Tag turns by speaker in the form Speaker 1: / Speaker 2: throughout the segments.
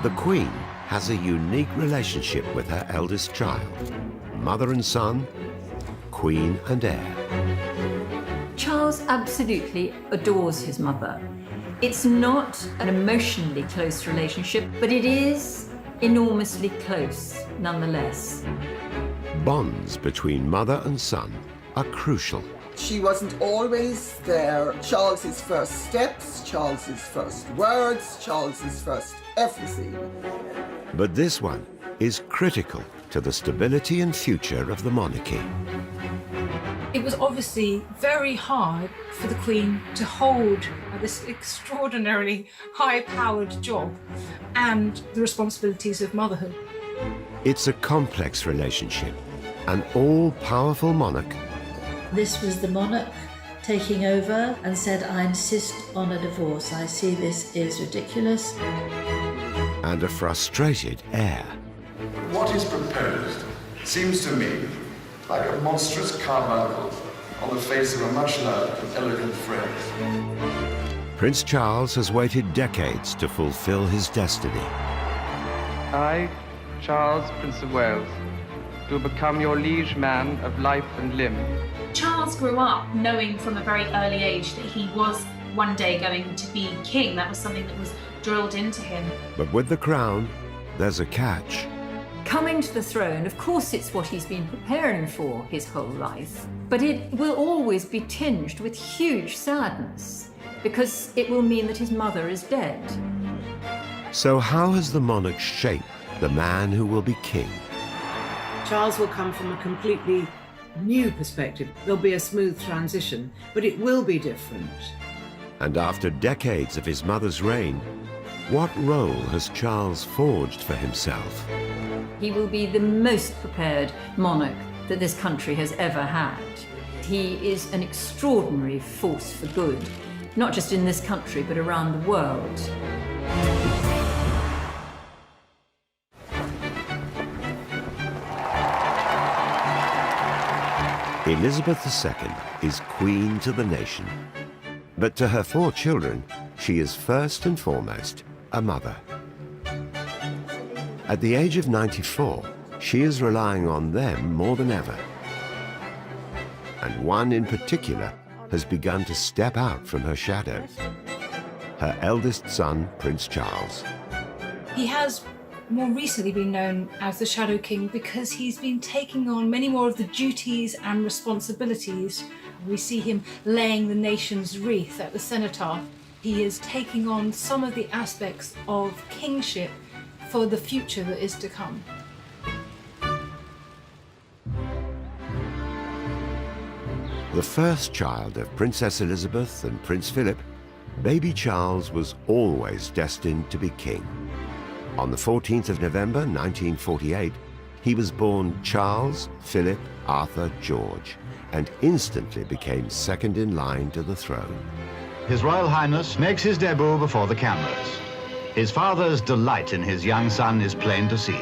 Speaker 1: The Queen has a unique relationship with her eldest child. Mother and son, Queen and heir.
Speaker 2: Charles absolutely adores his mother. It's not an emotionally close relationship, but it is enormously close nonetheless.
Speaker 1: Bonds between mother and son are crucial.
Speaker 3: She wasn't always there. Charles's first steps, Charles's first words, Charles's first everything.
Speaker 1: But this one is critical to the stability and future of the monarchy.
Speaker 4: It was obviously very hard for the Queen to hold this extraordinarily high-powered job and the responsibilities of motherhood.
Speaker 1: It's a complex relationship. An all-powerful monarch.
Speaker 5: This was the monarch taking over and said, I insist on a divorce. I see this is ridiculous.
Speaker 1: And a frustrated heir.
Speaker 6: What is proposed seems to me like a monstrous carbuncle on the face of a much loved and elegant phrase.
Speaker 1: Prince Charles has waited decades to fulfill his destiny.
Speaker 7: I, Charles, Prince of Wales, do become your liege man of life and limb.
Speaker 8: Charles grew up knowing from a very early age that he was one day going to be king. That was something that was drilled into him.
Speaker 1: But with the crown, there's a catch.
Speaker 2: Coming to the throne, of course, it's what he's been preparing for his whole life, but it will always be tinged with huge sadness, because it will mean that his mother is dead.
Speaker 1: So how has the monarch shaped the man who will be king?
Speaker 9: Charles will come from a completely new perspective. There'll be a smooth transition, but it will be different.
Speaker 1: And after decades of his mother's reign, what role has Charles forged for himself?
Speaker 2: He will be the most prepared monarch that this country has ever had. He is an extraordinary force for good, not just in this country, but around the world.
Speaker 1: Elizabeth II is queen to the nation. But to her 4 children, she is first and foremost a mother. At the age of 94, she is relying on them more than ever. And one in particular has begun to step out from her shadow. Her eldest son, Prince Charles.
Speaker 4: He has more recently been known as the Shadow King because he's been taking on many more of the duties and responsibilities. We see him laying the nation's wreath at the cenotaph. He is taking on some of the aspects of kingship for the future that is to come.
Speaker 1: The first child of Princess Elizabeth and Prince Philip, baby Charles was always destined to be king. On the 14th of November 1948, he was born Charles Philip Arthur George and instantly became second in line to the throne.
Speaker 10: His Royal Highness makes his debut before the cameras. His father's delight in his young son is plain to see.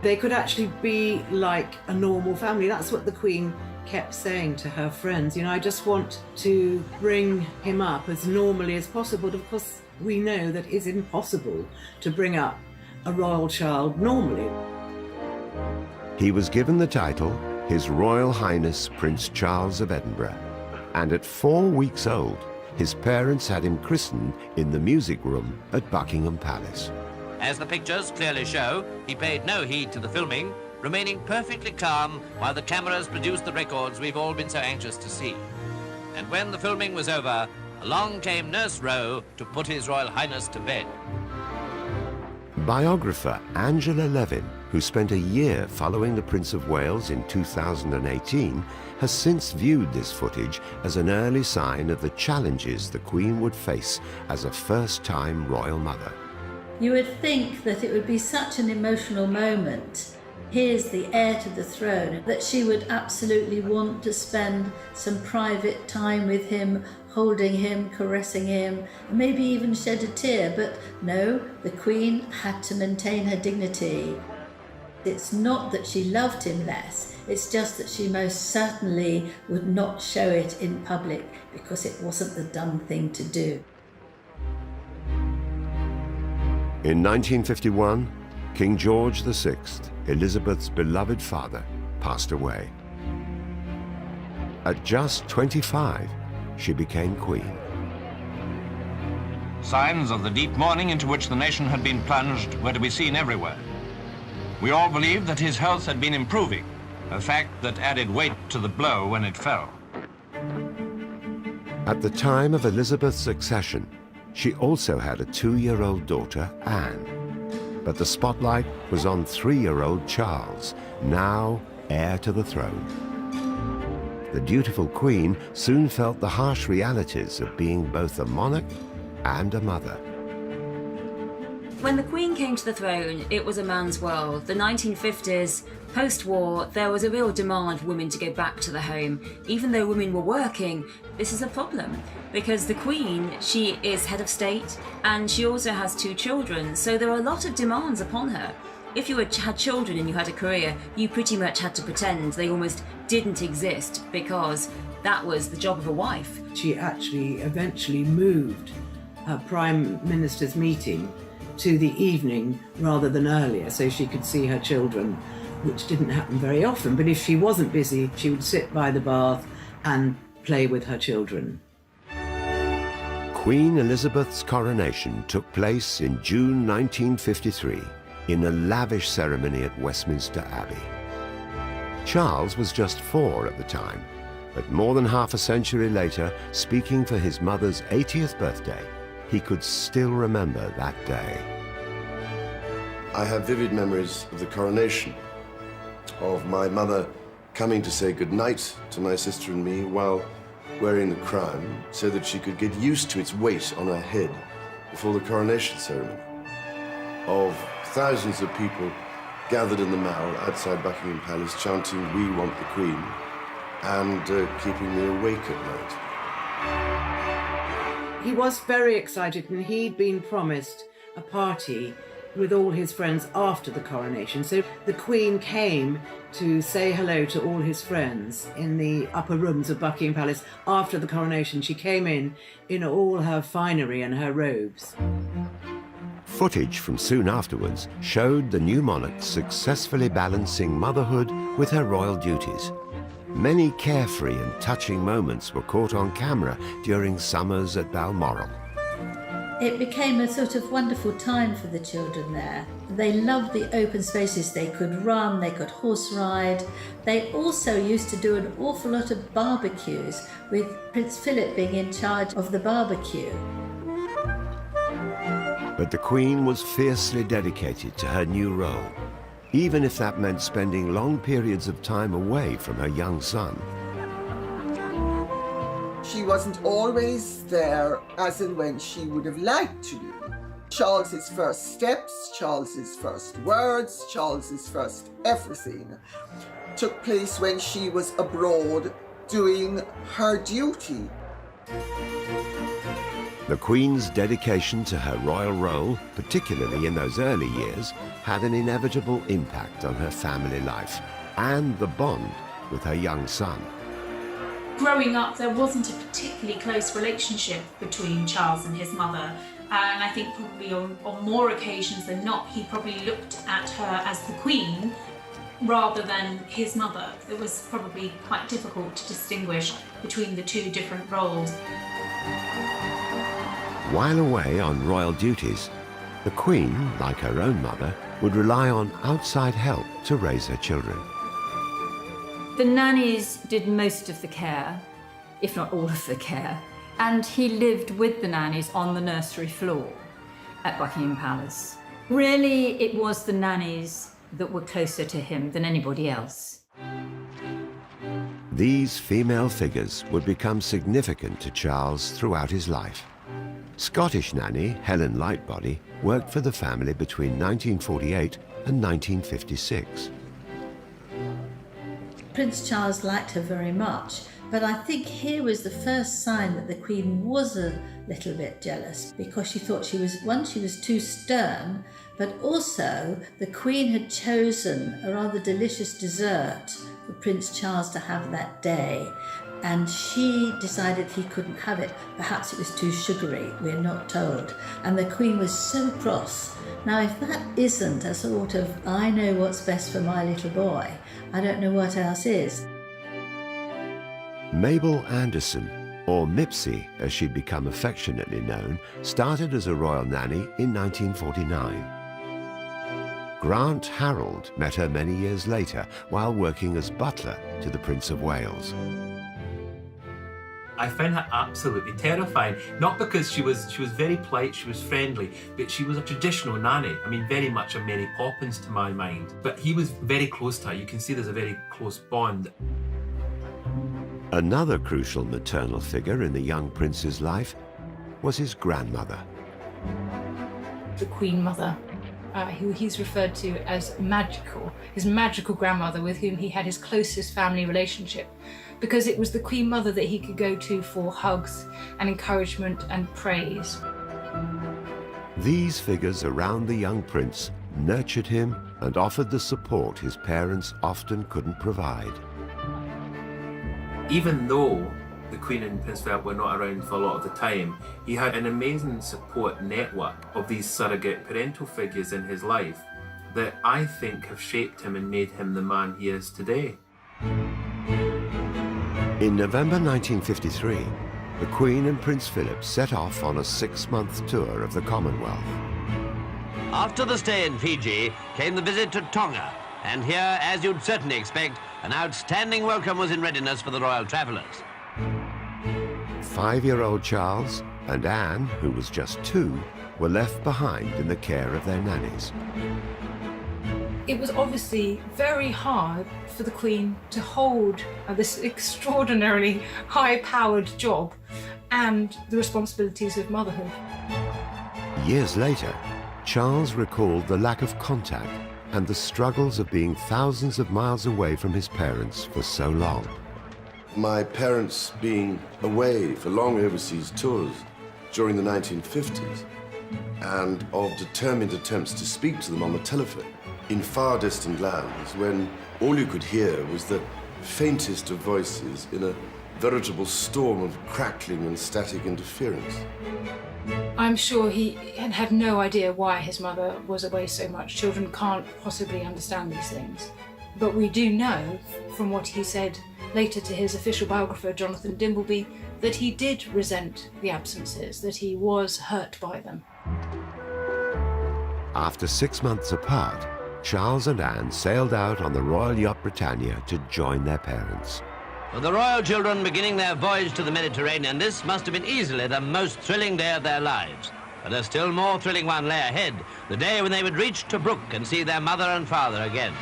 Speaker 9: They could actually be like a normal family. That's what the Queen kept saying to her friends. You know, I just want to bring him up as normally as possible. Of course, we know that it's impossible to bring up a royal child normally.
Speaker 1: He was given the title His Royal Highness Prince Charles of Edinburgh, and at 4 weeks old, his parents had him christened in the music room at Buckingham Palace.
Speaker 11: As the pictures clearly show, he paid no heed to the filming, remaining perfectly calm while the cameras produced the records we've all been so anxious to see. And when the filming was over, along came Nurse Rowe to put His Royal Highness to bed.
Speaker 1: Biographer Angela Levin, who spent a year following the Prince of Wales in 2018, has since viewed this footage as an early sign of the challenges the Queen would face as a first-time royal mother.
Speaker 5: You would think that it would be such an emotional moment. Here's the heir to the throne, that she would absolutely want to spend some private time with him, holding him, caressing him, maybe even shed a tear, but no, the Queen had to maintain her dignity. It's not that she loved him less, it's just that she most certainly would not show it in public because it wasn't the done thing to do.
Speaker 1: In 1951, King George VI, Elizabeth's beloved father, passed away. At just 25, she became queen.
Speaker 12: Signs of the deep mourning into which the nation had been plunged were to be seen everywhere. We all believed that his health had been improving, a fact that added weight to the blow when it fell.
Speaker 1: At the time of Elizabeth's accession, she also had a 2-year-old daughter, Anne. But the spotlight was on 3-year-old Charles, now heir to the throne. The dutiful queen soon felt the harsh realities of being both a monarch and a mother.
Speaker 13: When the Queen came to the throne, it was a man's world. The 1950s, post-war, there was a real demand for women to go back to the home. Even though women were working, this is a problem because the Queen, she is head of state and she also has 2 children, so there are a lot of demands upon her. If you had children and you had a career, you pretty much had to pretend they almost didn't exist because that was the job of a wife.
Speaker 9: She actually eventually moved her Prime Minister's meeting to the evening rather than earlier so she could see her children, which didn't happen very often. But if she wasn't busy, she would sit by the bath and play with her children.
Speaker 1: Queen Elizabeth's coronation took place in June 1953 in a lavish ceremony at Westminster Abbey. Charles was just 4 at the time, but more than half a century later, speaking for his mother's 80th birthday, he could still remember that day.
Speaker 6: I have vivid memories of the coronation, of my mother coming to say goodnight to my sister and me while wearing the crown so that she could get used to its weight on her head before the coronation ceremony. Of thousands of people gathered in the Mall outside Buckingham Palace chanting, "We want the Queen," and keeping me awake at night.
Speaker 9: He was very excited and he'd been promised a party with all his friends after the coronation. So the Queen came to say hello to all his friends in the upper rooms of Buckingham Palace after the coronation. She came in all her finery and her robes.
Speaker 1: Footage from soon afterwards showed the new monarch successfully balancing motherhood with her royal duties. Many carefree and touching moments were caught on camera during summers at Balmoral.
Speaker 5: It became a sort of wonderful time for the children there. They loved the open spaces. They could run, they could horse ride. They also used to do an awful lot of barbecues, with Prince Philip being in charge of the barbecue.
Speaker 1: But the Queen was fiercely dedicated to her new role, even if that meant spending long periods of time away from her young son.
Speaker 3: She wasn't always there as and when she would have liked to be. Charles's first steps, Charles's first words, Charles's first everything took place when she was abroad doing her duty.
Speaker 1: The Queen's dedication to her royal role, particularly in those early years, had an inevitable impact on her family life and the bond with her young son.
Speaker 8: Growing up, there wasn't a particularly close relationship between Charles and his mother, and I think probably on more occasions than not, he probably looked at her as the Queen rather than his mother. It was probably quite difficult to distinguish between the 2 different roles.
Speaker 1: While away on royal duties, the Queen, like her own mother, would rely on outside help to raise her children.
Speaker 2: The nannies did most of the care, if not all of the care, and he lived with the nannies on the nursery floor at Buckingham Palace. Really, it was the nannies that were closer to him than anybody else.
Speaker 1: These female figures would become significant to Charles throughout his life. Scottish nanny Helen Lightbody worked for the family between 1948 and 1956.
Speaker 5: Prince Charles liked her very much, but I think here was the first sign that the Queen was a little bit jealous, because she thought she was too stern, but also the Queen had chosen a rather delicious dessert for Prince Charles to have that day. and she decided he couldn't have it. Perhaps it was too sugary, we're not told. And the Queen was so cross. Now, if that isn't a sort of, I know what's best for my little boy, I don't know what else is.
Speaker 1: Mabel Anderson, or Mipsy as she'd become affectionately known, started as a royal nanny in 1949. Grant Harold met her many years later while working as butler to the Prince of Wales.
Speaker 14: I found her absolutely terrifying, not because she was very polite, she was friendly, but she was a traditional nanny. I mean, very much a Mary Poppins to my mind. But he was very close to her. You can see there's a very close bond.
Speaker 1: Another crucial maternal figure in the young prince's life was his grandmother.
Speaker 4: The Queen Mother, who he's referred to as magical, his magical grandmother with whom he had his closest family relationship, because it was the Queen Mother that he could go to for hugs and encouragement and praise.
Speaker 1: These figures around the young prince nurtured him and offered the support his parents often couldn't provide.
Speaker 14: Even though the Queen and Prince Philip were not around for a lot of the time, he had an amazing support network of these surrogate parental figures in his life that I think have shaped him and made him the man he is today.
Speaker 1: In November 1953, the Queen and Prince Philip set off on a 6-month tour of the Commonwealth.
Speaker 11: After the stay in Fiji came the visit to Tonga, and here, as you'd certainly expect, an outstanding welcome was in readiness for the royal travellers.
Speaker 1: 5-year-old Charles and Anne, who was just 2, were left behind in the care of their nannies.
Speaker 4: It was obviously very hard for the Queen to hold this extraordinarily high-powered job and the responsibilities of motherhood.
Speaker 1: Years later, Charles recalled the lack of contact and the struggles of being thousands of miles away from his parents for so long.
Speaker 6: My parents being away for long overseas tours during the 1950s, and of determined attempts to speak to them on the telephone in far distant lands when all you could hear was the faintest of voices in a veritable storm of crackling and static interference.
Speaker 4: I'm sure he had no idea why his mother was away so much. Children can't possibly understand these things. But we do know, from what he said later to his official biographer, Jonathan Dimbleby, that he did resent the absences, that he was hurt by them.
Speaker 1: After 6 months apart, Charles and Anne sailed out on the Royal Yacht Britannia to join their parents.
Speaker 11: For the royal children beginning their voyage to the Mediterranean, this must have been easily the most thrilling day of their lives. But a still more thrilling one lay ahead, the day when they would reach Tobruk and see their mother and father again.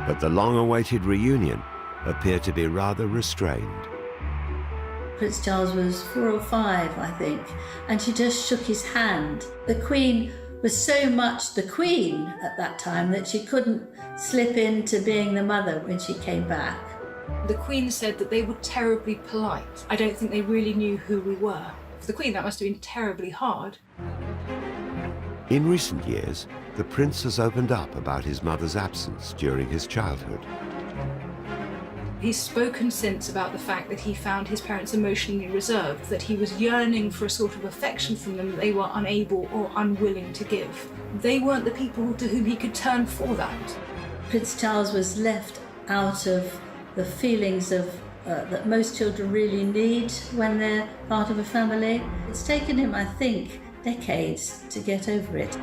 Speaker 1: But the long-awaited reunion appeared to be rather restrained.
Speaker 5: Prince Charles was 4 or 5, I think, and she just shook his hand. The Queen was so much the Queen at that time that she couldn't slip into being the mother when she came back.
Speaker 4: The Queen said that they were terribly polite. I don't think they really knew who we were. For the Queen, that must have been terribly hard.
Speaker 1: In recent years, the prince has opened up about his mother's absence during his childhood.
Speaker 4: He's spoken since about the fact that he found his parents emotionally reserved, that he was yearning for a sort of affection from them that they were unable or unwilling to give. They weren't the people to whom he could turn for that.
Speaker 5: Prince Charles was left out of the feelings of that most children really need when they're part of a family. It's taken him, I think, decades to get over it.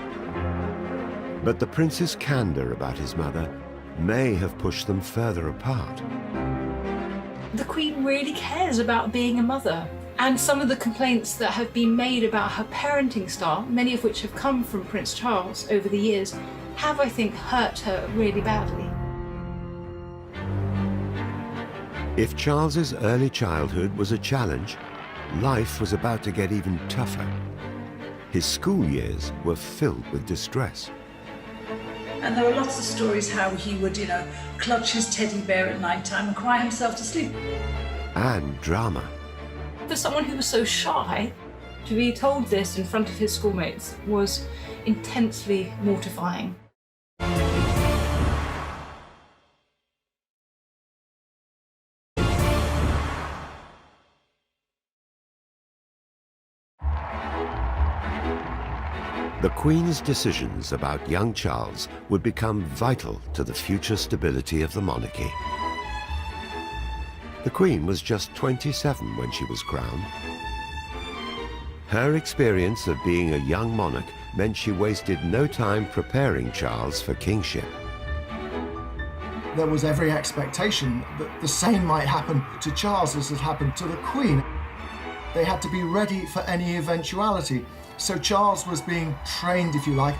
Speaker 1: But the prince's candour about his mother may have pushed them further apart.
Speaker 4: The Queen really cares about being a mother, and some of the complaints that have been made about her parenting style, many of which have come from Prince Charles over the years, have, I think, hurt her really badly.
Speaker 1: If Charles's early childhood was a challenge, life was about to get even tougher. His school years were filled with distress.
Speaker 15: And there were lots of stories how he would, clutch his teddy bear at night time and cry himself to sleep.
Speaker 1: And drama.
Speaker 4: For someone who was so shy, to be told this in front of his schoolmates was intensely mortifying.
Speaker 1: The Queen's decisions about young Charles would become vital to the future stability of the monarchy. The Queen was just 27 when she was crowned. Her experience of being a young monarch meant she wasted no time preparing Charles for kingship.
Speaker 16: There was every expectation that the same might happen to Charles as had happened to the Queen. They had to be ready for any eventuality. So Charles was being trained, if you like.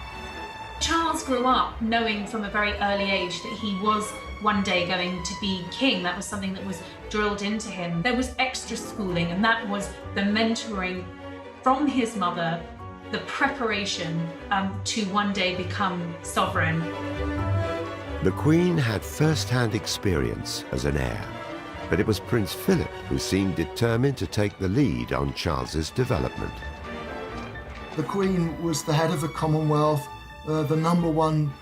Speaker 8: Charles grew up knowing from a very early age that he was one day going to be king. That was something that was drilled into him. There was extra schooling, and that was the mentoring from his mother, the preparation to one day become sovereign.
Speaker 1: The Queen had first-hand experience as an heir, but it was Prince Philip who seemed determined to take the lead on Charles's development.
Speaker 16: The Queen was the head of the Commonwealth, the number one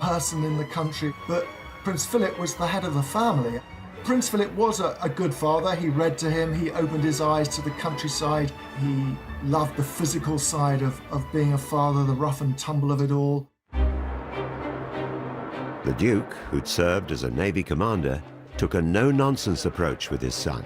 Speaker 16: person in the country, but Prince Philip was the head of the family. Prince Philip was a good father. He read to him, he opened his eyes to the countryside, he loved the physical side of being a father, the rough and tumble of it all.
Speaker 1: The Duke, who'd served as a Navy commander, took a no-nonsense approach with his son.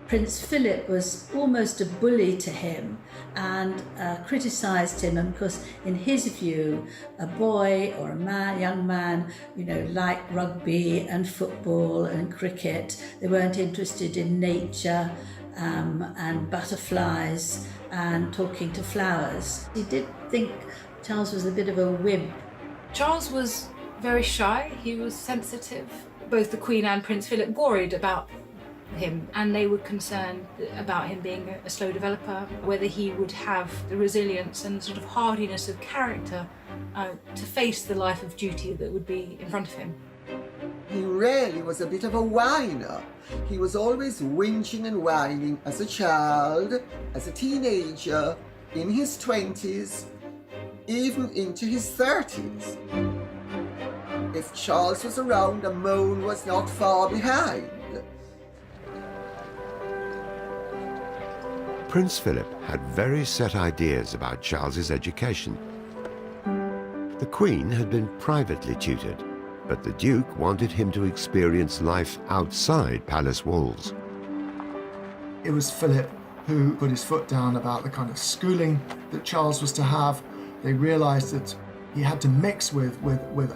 Speaker 5: Prince Philip was almost a bully to him and criticised him, and because in his view a boy or a young man, liked rugby and football and cricket. They weren't interested in nature and butterflies and talking to flowers. He did think Charles was a bit of a wimp.
Speaker 4: Charles was very shy, he was sensitive. Both the Queen and Prince Philip worried about him, and they were concerned about him being a slow developer, whether he would have the resilience and sort of hardiness of character to face the life of duty that would be in front of him.
Speaker 3: He really was a bit of a whiner. He was always whinging and whining as a child, as a teenager, in his 20s, even into his 30s. If Charles was around, a moan was not far behind.
Speaker 1: Prince Philip had very set ideas about Charles's education. The Queen had been privately tutored, but the Duke wanted him to experience life outside palace walls.
Speaker 16: It was Philip who put his foot down about the kind of schooling that Charles was to have. They realised that he had to mix with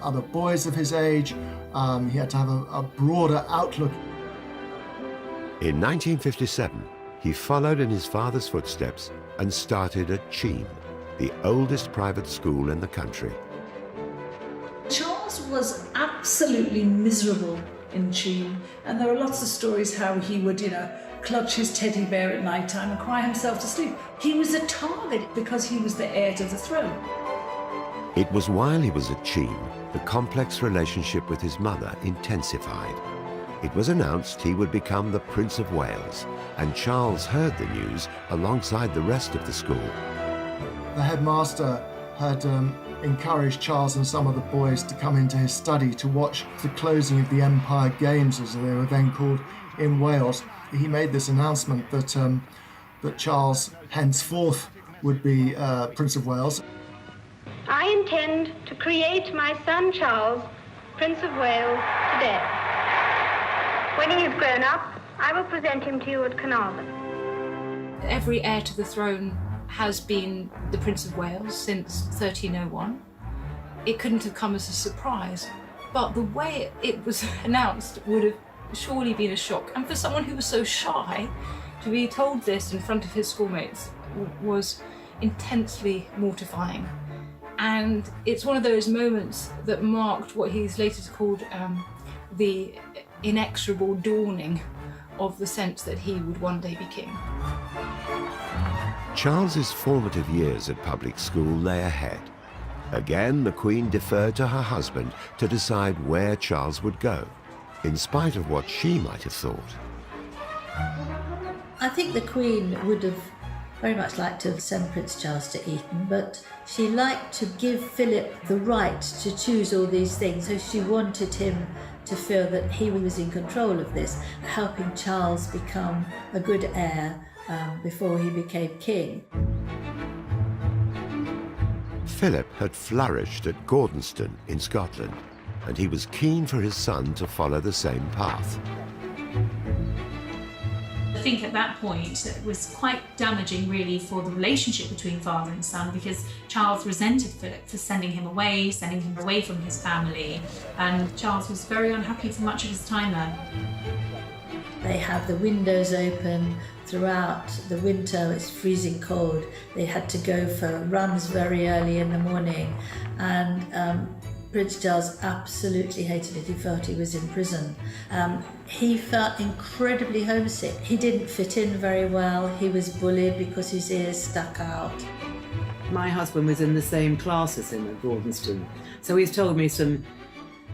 Speaker 16: other boys of his age. He had to have a broader outlook.
Speaker 1: In 1957, he followed in his father's footsteps and started at Cheam, the oldest private school in the country.
Speaker 15: Charles was absolutely miserable in Cheam, and there are lots of stories how he would, clutch his teddy bear at night time and cry himself to sleep. He was a target because he was the heir to the throne.
Speaker 1: It was while he was at Cheam, the complex relationship with his mother intensified. It was announced he would become the Prince of Wales, and Charles heard the news alongside the rest of the school.
Speaker 16: The headmaster had encouraged Charles and some of the boys to come into his study to watch the closing of the Empire Games, as they were then called, in Wales. He made this announcement that Charles henceforth would be Prince of Wales.
Speaker 17: I intend to create my son Charles Prince of Wales today. When he is grown up, I will present him to you at Carnarvon.
Speaker 4: Every heir to the throne has been the Prince of Wales since 1301. It couldn't have come as a surprise, but the way it was announced would have surely been a shock. And for someone who was so shy, to be told this in front of his schoolmates was intensely mortifying. And it's one of those moments that marked what he's later called the inexorable dawning of the sense that he would one day be king.
Speaker 1: Charles's formative years at public school lay ahead. Again, the Queen deferred to her husband to decide where Charles would go, in spite of what she might have thought.
Speaker 5: I think the Queen would have very much liked to send Prince Charles to Eton, but she liked to give Philip the right to choose all these things, so she wanted him to feel that he was in control of this, helping Charles become a good heir before he became king.
Speaker 1: Philip had flourished at Gordonston in Scotland, and he was keen for his son to follow the same path.
Speaker 8: I think at that point it was quite damaging really for the relationship between father and son, because Charles resented Philip for sending him away from his family, and Charles was very unhappy for much of his time there.
Speaker 5: They have the windows open throughout the winter. It's freezing cold. They had to go for runs very early in the morning, and Prince Charles absolutely hated it. He felt he was in prison. He felt incredibly homesick. He didn't fit in very well. He was bullied because his ears stuck out.
Speaker 9: My husband was in the same class as him at Gordonston, so he's told me some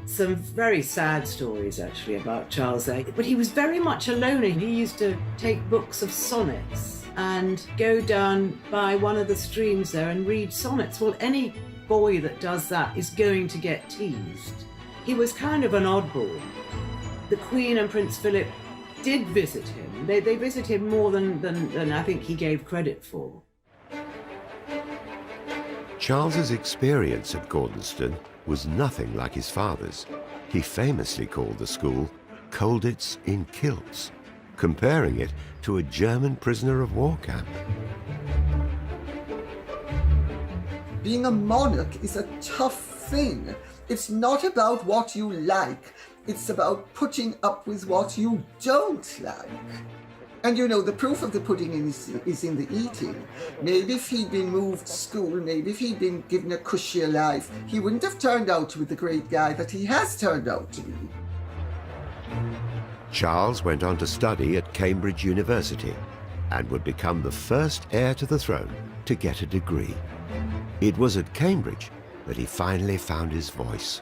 Speaker 9: very sad stories actually about Charles A. But he was very much a loner. He used to take books of sonnets and go down by one of the streams there and read sonnets. Well, any boy that does that is going to get teased. He was kind of an oddball. The Queen and Prince Philip did visit him. They visited him more than I think he gave credit for.
Speaker 1: Charles's experience at Gordonston was nothing like his father's. He famously called the school Colditz in Kilts, comparing it to a German prisoner of war camp.
Speaker 3: Being a monarch is a tough thing. It's not about what you like. It's about putting up with what you don't like. And you know, the proof of the pudding is in the eating. Maybe if he'd been moved to school, maybe if he'd been given a cushier life, he wouldn't have turned out to be the great guy that he has turned out to be.
Speaker 1: Charles went on to study at Cambridge University and would become the first heir to the throne to get a degree. It was at Cambridge that he finally found his voice.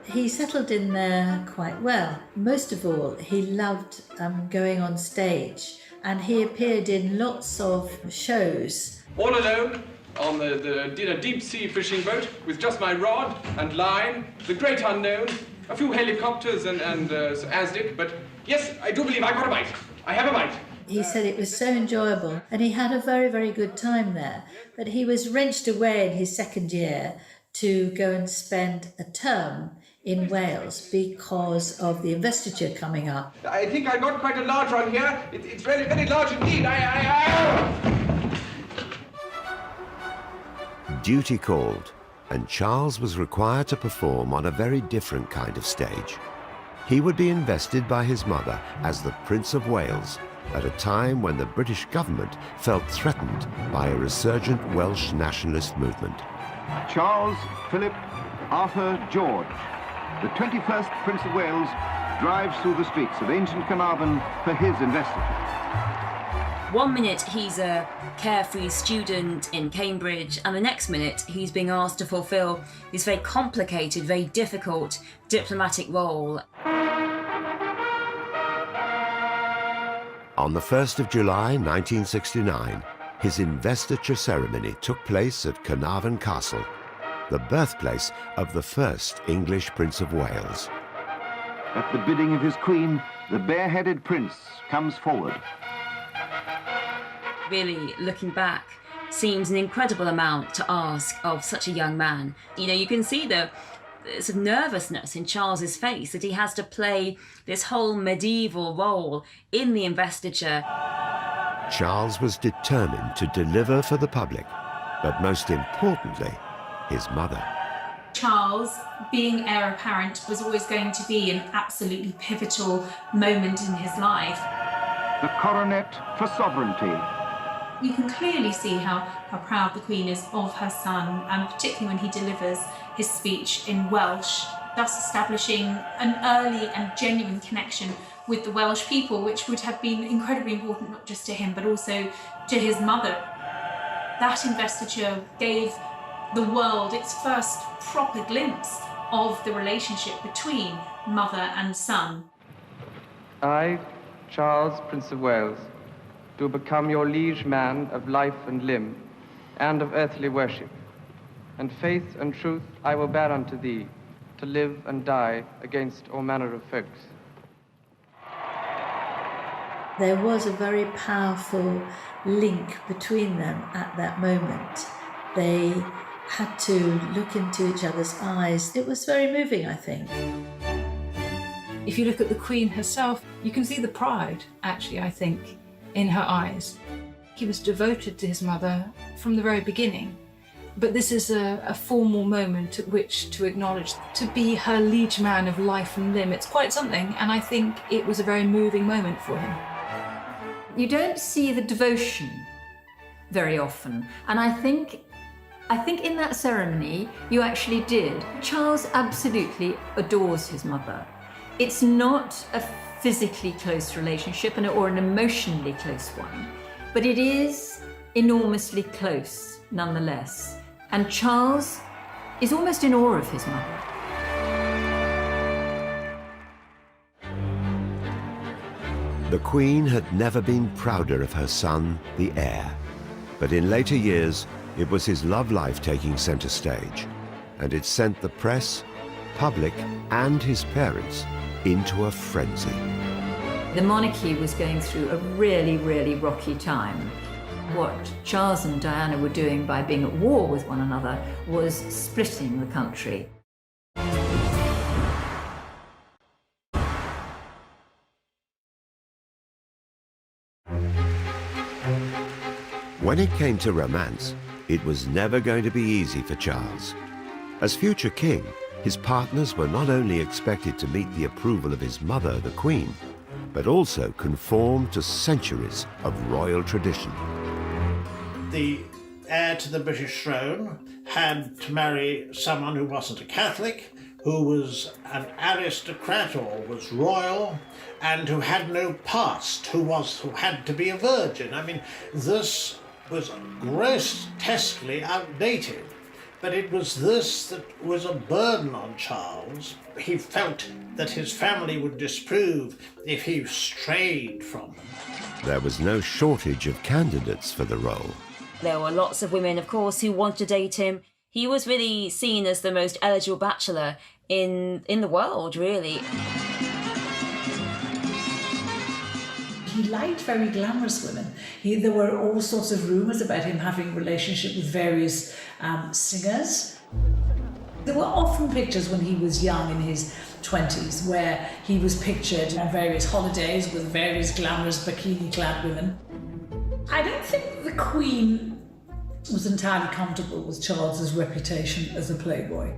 Speaker 5: He settled in there quite well. Most of all, he loved going on stage, and he appeared in lots of shows.
Speaker 18: All alone on in a deep sea fishing boat with just my rod and line, the great unknown, a few helicopters and Aztec, but yes, I do believe I got a bite. I have a bite.
Speaker 5: He said it was so enjoyable, and he had a very, very good time there. But he was wrenched away in his second year to go and spend a term in Wales because of the investiture coming up.
Speaker 18: I think I got quite a large one here. It's very, very large indeed.
Speaker 1: Duty called, and Charles was required to perform on a very different kind of stage. He would be invested by his mother as the Prince of Wales at a time when the British government felt threatened by a resurgent Welsh nationalist movement.
Speaker 10: Charles, Philip, Arthur, George, the 21st Prince of Wales drives through the streets of ancient Carnarvon for his investiture.
Speaker 13: 1 minute he's a carefree student in Cambridge, and the next minute he's being asked to fulfil this very complicated, very difficult diplomatic role.
Speaker 1: On the 1st of July 1969, his investiture ceremony took place at Carnarvon Castle, the birthplace of the first English Prince of Wales.
Speaker 10: At the bidding of his queen, the bareheaded prince comes forward.
Speaker 13: Really, looking back, seems an incredible amount to ask of such a young man. You know, you can see the sort of nervousness in Charles's face that he has to play this whole medieval role in the investiture.
Speaker 1: Charles was determined to deliver for the public, but most importantly, his mother.
Speaker 8: Charles, being heir apparent, was always going to be an absolutely pivotal moment in his life.
Speaker 10: The coronet for sovereignty.
Speaker 8: You can clearly see how proud the Queen is of her son, and particularly when he delivers his speech in Welsh, thus establishing an early and genuine connection with the Welsh people, which would have been incredibly important not just to him, but also to his mother. That investiture gave the world its first proper glimpse of the relationship between mother and son.
Speaker 7: I, Charles, Prince of Wales, do become your liege man of life and limb, and of earthly worship. And faith and truth I will bear unto thee, to live and die against all manner of folks.
Speaker 5: There was a very powerful link between them at that moment. They had to look into each other's eyes. It was very moving, I think.
Speaker 4: If you look at the Queen herself, you can see the pride, actually, I think, in her eyes. He was devoted to his mother from the very beginning. But this is a formal moment at which to acknowledge, to be her liege man of life and limb. It's quite something, and I think it was a very moving moment for him.
Speaker 2: You don't see the devotion very often, and I think in that ceremony you actually did. Charles absolutely adores his mother. It's not a physically close relationship or an emotionally close one, but it is enormously close nonetheless. And Charles is almost in awe of his mother.
Speaker 1: The Queen had never been prouder of her son, the heir. But in later years, it was his love life taking centre stage, and it sent the press, public, and his parents into a frenzy.
Speaker 2: The monarchy was going through a really, really rocky time. What Charles and Diana were doing by being at war with one another was splitting the country.
Speaker 1: When it came to romance, it was never going to be easy for Charles. As future king, his partners were not only expected to meet the approval of his mother, the Queen, but also conform to centuries of royal tradition.
Speaker 19: The heir to the British throne had to marry someone who wasn't a Catholic, who was an aristocrat or was royal, and who had no past, who had to be a virgin. I mean, this was grotesquely outdated, but it was this that was a burden on Charles. He felt that his family would disapprove if he strayed from them.
Speaker 1: There was no shortage of candidates for the role.
Speaker 13: There were lots of women, of course, who wanted to date him. He was really seen as the most eligible bachelor in the world, really.
Speaker 15: He liked very glamorous women. There were all sorts of rumours about him having a relationship with various singers. There were often pictures when he was young, in his 20s, where he was pictured on various holidays with various glamorous bikini-clad women. I don't think the Queen was entirely comfortable with Charles's reputation as a playboy.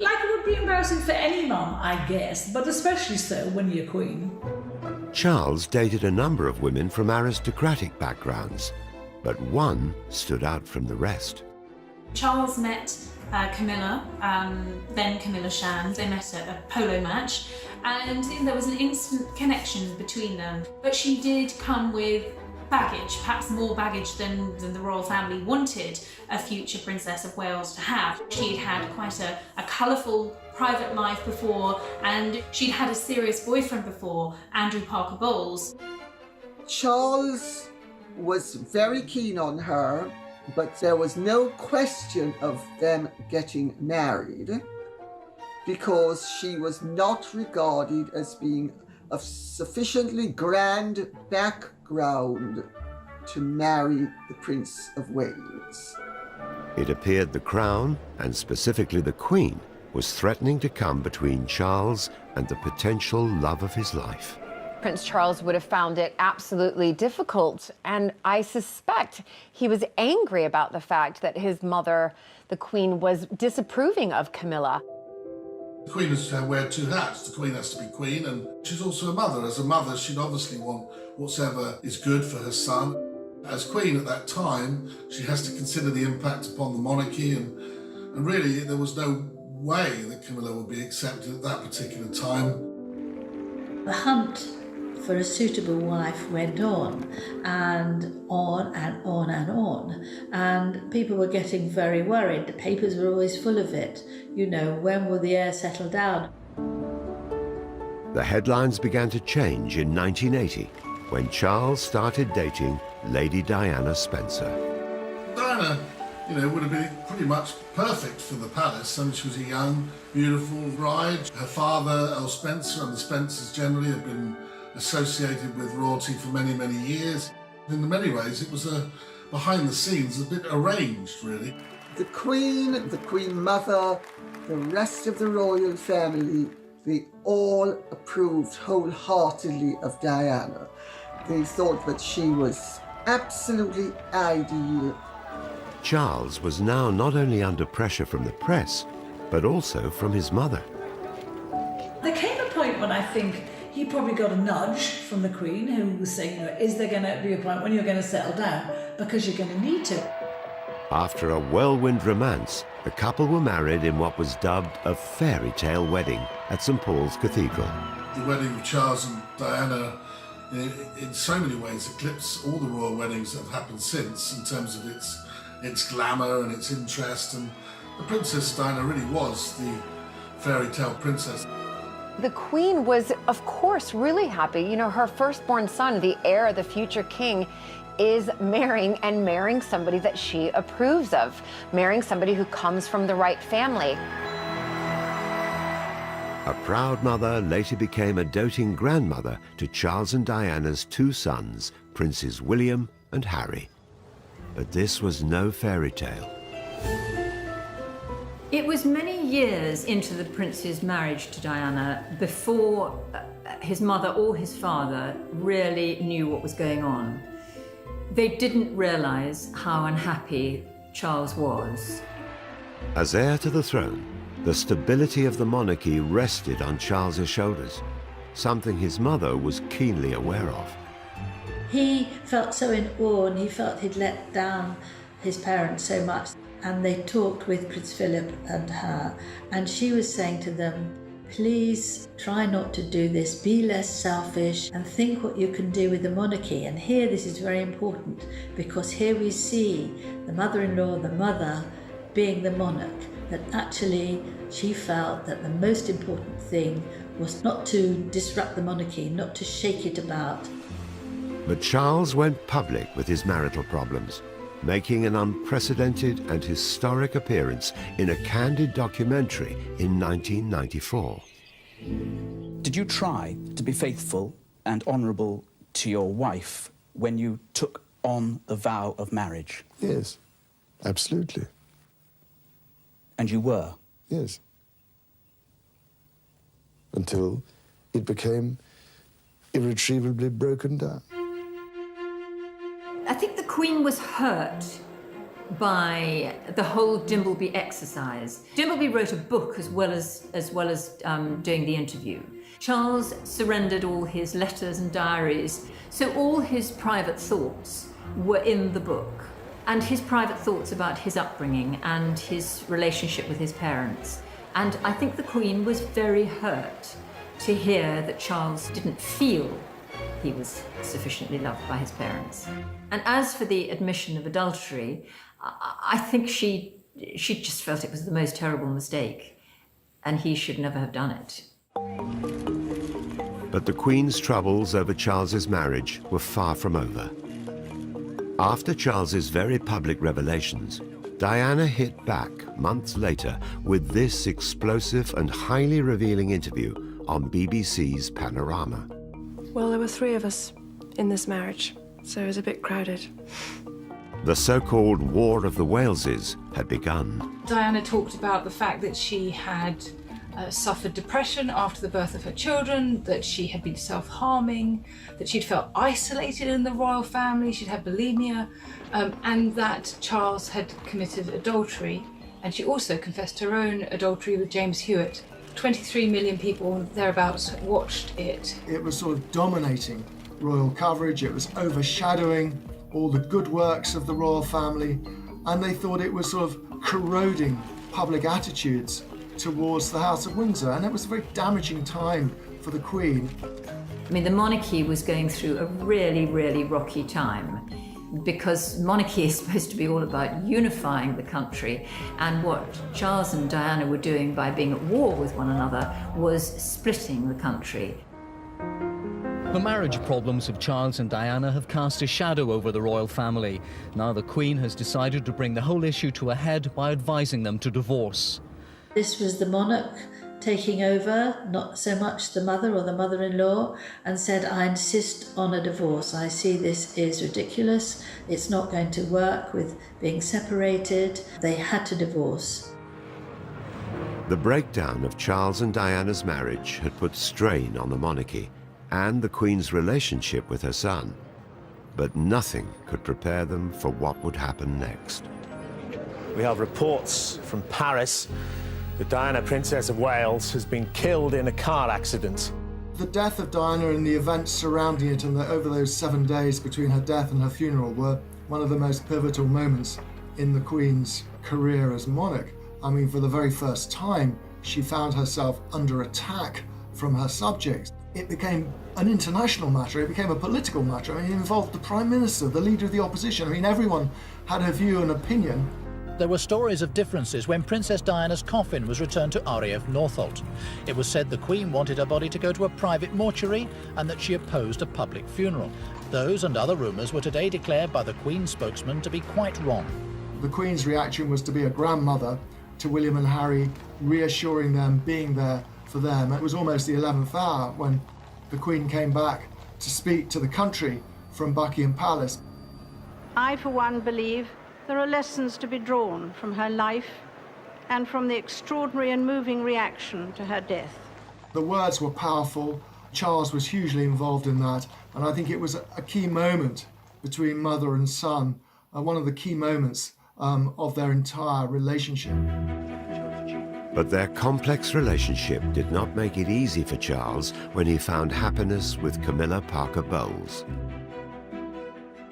Speaker 15: Like, it would be embarrassing for any mum, I guess, but especially so when you're Queen.
Speaker 1: Charles dated a number of women from aristocratic backgrounds, but one stood out from the rest.
Speaker 8: Charles met Camilla, then Camilla Shand. They met at a polo match, and there was an instant connection between them. But she did come with baggage, perhaps more baggage than the royal family wanted a future Princess of Wales to have. She'd had quite a colourful private life before, and she'd had a serious boyfriend before, Andrew Parker Bowles.
Speaker 3: Charles was very keen on her, but there was no question of them getting married because she was not regarded as being of sufficiently grand background to marry the Prince of Wales.
Speaker 1: It appeared the Crown, and specifically the Queen, was threatening to come between Charles and the potential love of his life.
Speaker 20: Prince Charles would have found it absolutely difficult, and I suspect he was angry about the fact that his mother, the Queen, was disapproving of Camilla.
Speaker 21: The Queen has to wear two hats. The Queen has to be Queen, and she's also a mother. As a mother, she'd obviously want whatever is good for her son. As Queen at that time, she has to consider the impact upon the monarchy, and really there was no way that Camilla would be accepted at that particular time.
Speaker 5: The hunt for a suitable wife went on, and on and on and on, and people were getting very worried. The papers were always full of it. You know, when will the heir settle down?
Speaker 1: The headlines began to change in 1980 when Charles started dating Lady Diana Spencer.
Speaker 21: Diana, would have been pretty much perfect for the palace. I mean, she was a young, beautiful bride. Her father, Earl Spencer, and the Spencers generally had been associated with royalty for many, many years. In many ways, it was behind the scenes, a bit arranged, really.
Speaker 3: The Queen Mother, the rest of the royal family, they all approved wholeheartedly of Diana. They thought that she was absolutely ideal.
Speaker 1: Charles was now not only under pressure from the press, but also from his mother.
Speaker 15: There came a point when I think he probably got a nudge from the Queen, who was saying, is there going to be a point when you're going to settle down? Because you're going to need to.
Speaker 1: After a whirlwind romance, the couple were married in what was dubbed a fairy tale wedding at St. Paul's Cathedral.
Speaker 21: The wedding of Charles and Diana, in so many ways, eclipsed all the royal weddings that have happened since in terms of its glamour and its interest. And the Princess Diana really was the fairy tale princess.
Speaker 20: The Queen was, of course, really happy. You know, her firstborn son, the heir, the future king, is marrying somebody that she approves of, marrying somebody who comes from the right family.
Speaker 1: A proud mother later became a doting grandmother to Charles and Diana's two sons, Princes William and Harry. But this was no fairy tale.
Speaker 2: It was many years into the prince's marriage to Diana before his mother or his father really knew what was going on. They didn't realise how unhappy Charles was.
Speaker 1: As heir to the throne, the stability of the monarchy rested on Charles's shoulders, something his mother was keenly aware of.
Speaker 5: He felt so in awe, and he felt he'd let down his parents so much. And they talked with Prince Philip and her, and she was saying to them, please try not to do this, be less selfish and think what you can do with the monarchy. And here this is very important, because here we see the mother-in-law, the mother, being the monarch, that actually she felt that the most important thing was not to disrupt the monarchy, not to shake it about.
Speaker 1: But Charles went public with his marital problems, making an unprecedented and historic appearance in a candid documentary in 1994.
Speaker 12: Did you try to be faithful and honourable to your wife when you took on the vow of marriage?
Speaker 6: Yes, absolutely.
Speaker 12: And you were?
Speaker 6: Yes. Until it became irretrievably broken down.
Speaker 2: I think the Queen was hurt by the whole Dimbleby exercise. Dimbleby wrote a book as well as doing the interview. Charles surrendered all his letters and diaries, so all his private thoughts were in the book, and his private thoughts about his upbringing and his relationship with his parents. And I think the Queen was very hurt to hear that Charles didn't feel he was sufficiently loved by his parents. And as for the admission of adultery, I think she just felt it was the most terrible mistake, and he should never have done it.
Speaker 1: But the Queen's troubles over Charles's marriage were far from over. After Charles's very public revelations, Diana hit back months later with this explosive and highly revealing interview on BBC's Panorama.
Speaker 22: Well, there were 3 of us in this marriage, so it was a bit crowded.
Speaker 1: The so-called War of the Waleses had begun.
Speaker 4: Diana talked about the fact that she had suffered depression after the birth of her children, that she had been self-harming, that she'd felt isolated in the royal family, she'd had bulimia, and that Charles had committed adultery. And she also confessed her own adultery with James Hewitt. 23 million people thereabouts watched it.
Speaker 16: It was sort of dominating royal coverage, it was overshadowing all the good works of the royal family, and they thought it was sort of corroding public attitudes towards the House of Windsor, and it was a very damaging time for the Queen.
Speaker 2: I mean, the monarchy was going through a really, really rocky time, because monarchy is supposed to be all about unifying the country, and what Charles and Diana were doing by being at war with one another was splitting the country.
Speaker 23: The marriage problems of Charles and Diana have cast a shadow over the royal family. Now the Queen has decided to bring the whole issue to a head by advising them to divorce.
Speaker 5: This was the monarch taking over, not so much the mother or the mother-in-law, and said, I insist on a divorce. I see this is ridiculous. It's not going to work with being separated. They had to divorce.
Speaker 1: The breakdown of Charles and Diana's marriage had put strain on the monarchy and the Queen's relationship with her son. But nothing could prepare them for what would happen next.
Speaker 11: We have reports from Paris that Diana, Princess of Wales, has been killed in a car accident.
Speaker 16: The death of Diana and the events surrounding it and over those 7 days between her death and her funeral were one of the most pivotal moments in the Queen's career as monarch. I mean, for the very first time, she found herself under attack from her subjects. It became an international matter, it became a political matter. I mean, it involved the Prime Minister, the leader of the opposition. I mean, everyone had a view and opinion.
Speaker 14: There were stories of differences when Princess Diana's coffin was returned to RAF Northolt. It was said the Queen wanted her body to go to a private mortuary and that she opposed a public funeral. Those and other rumours were today declared by the Queen's spokesman to be quite wrong.
Speaker 16: The Queen's reaction was to be a grandmother to William and Harry, reassuring them, being there for them. It was almost the 11th hour when the Queen came back to speak to the country from Buckingham Palace.
Speaker 17: I, for one, believe there are lessons to be drawn from her life and from the extraordinary and moving reaction to her death.
Speaker 16: The words were powerful. Charles was hugely involved in that, and I think it was a key moment between mother and son, one of the key moments of their entire relationship.
Speaker 1: But their complex relationship did not make it easy for Charles when he found happiness with Camilla Parker Bowles.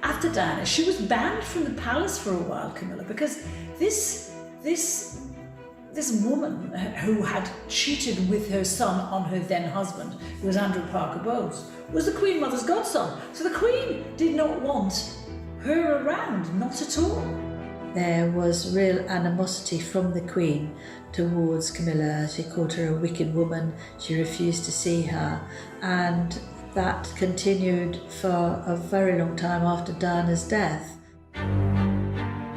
Speaker 15: After Diana, she was banned from the palace for a while, Camilla, because this woman who had cheated with her son on her then husband, who was Andrew Parker Bowles, was the Queen Mother's godson. So the Queen did not want her around, not at all.
Speaker 5: There was real animosity from the Queen towards Camilla. She called her a wicked woman. She refused to see her, and that continued for a very long time after Diana's death.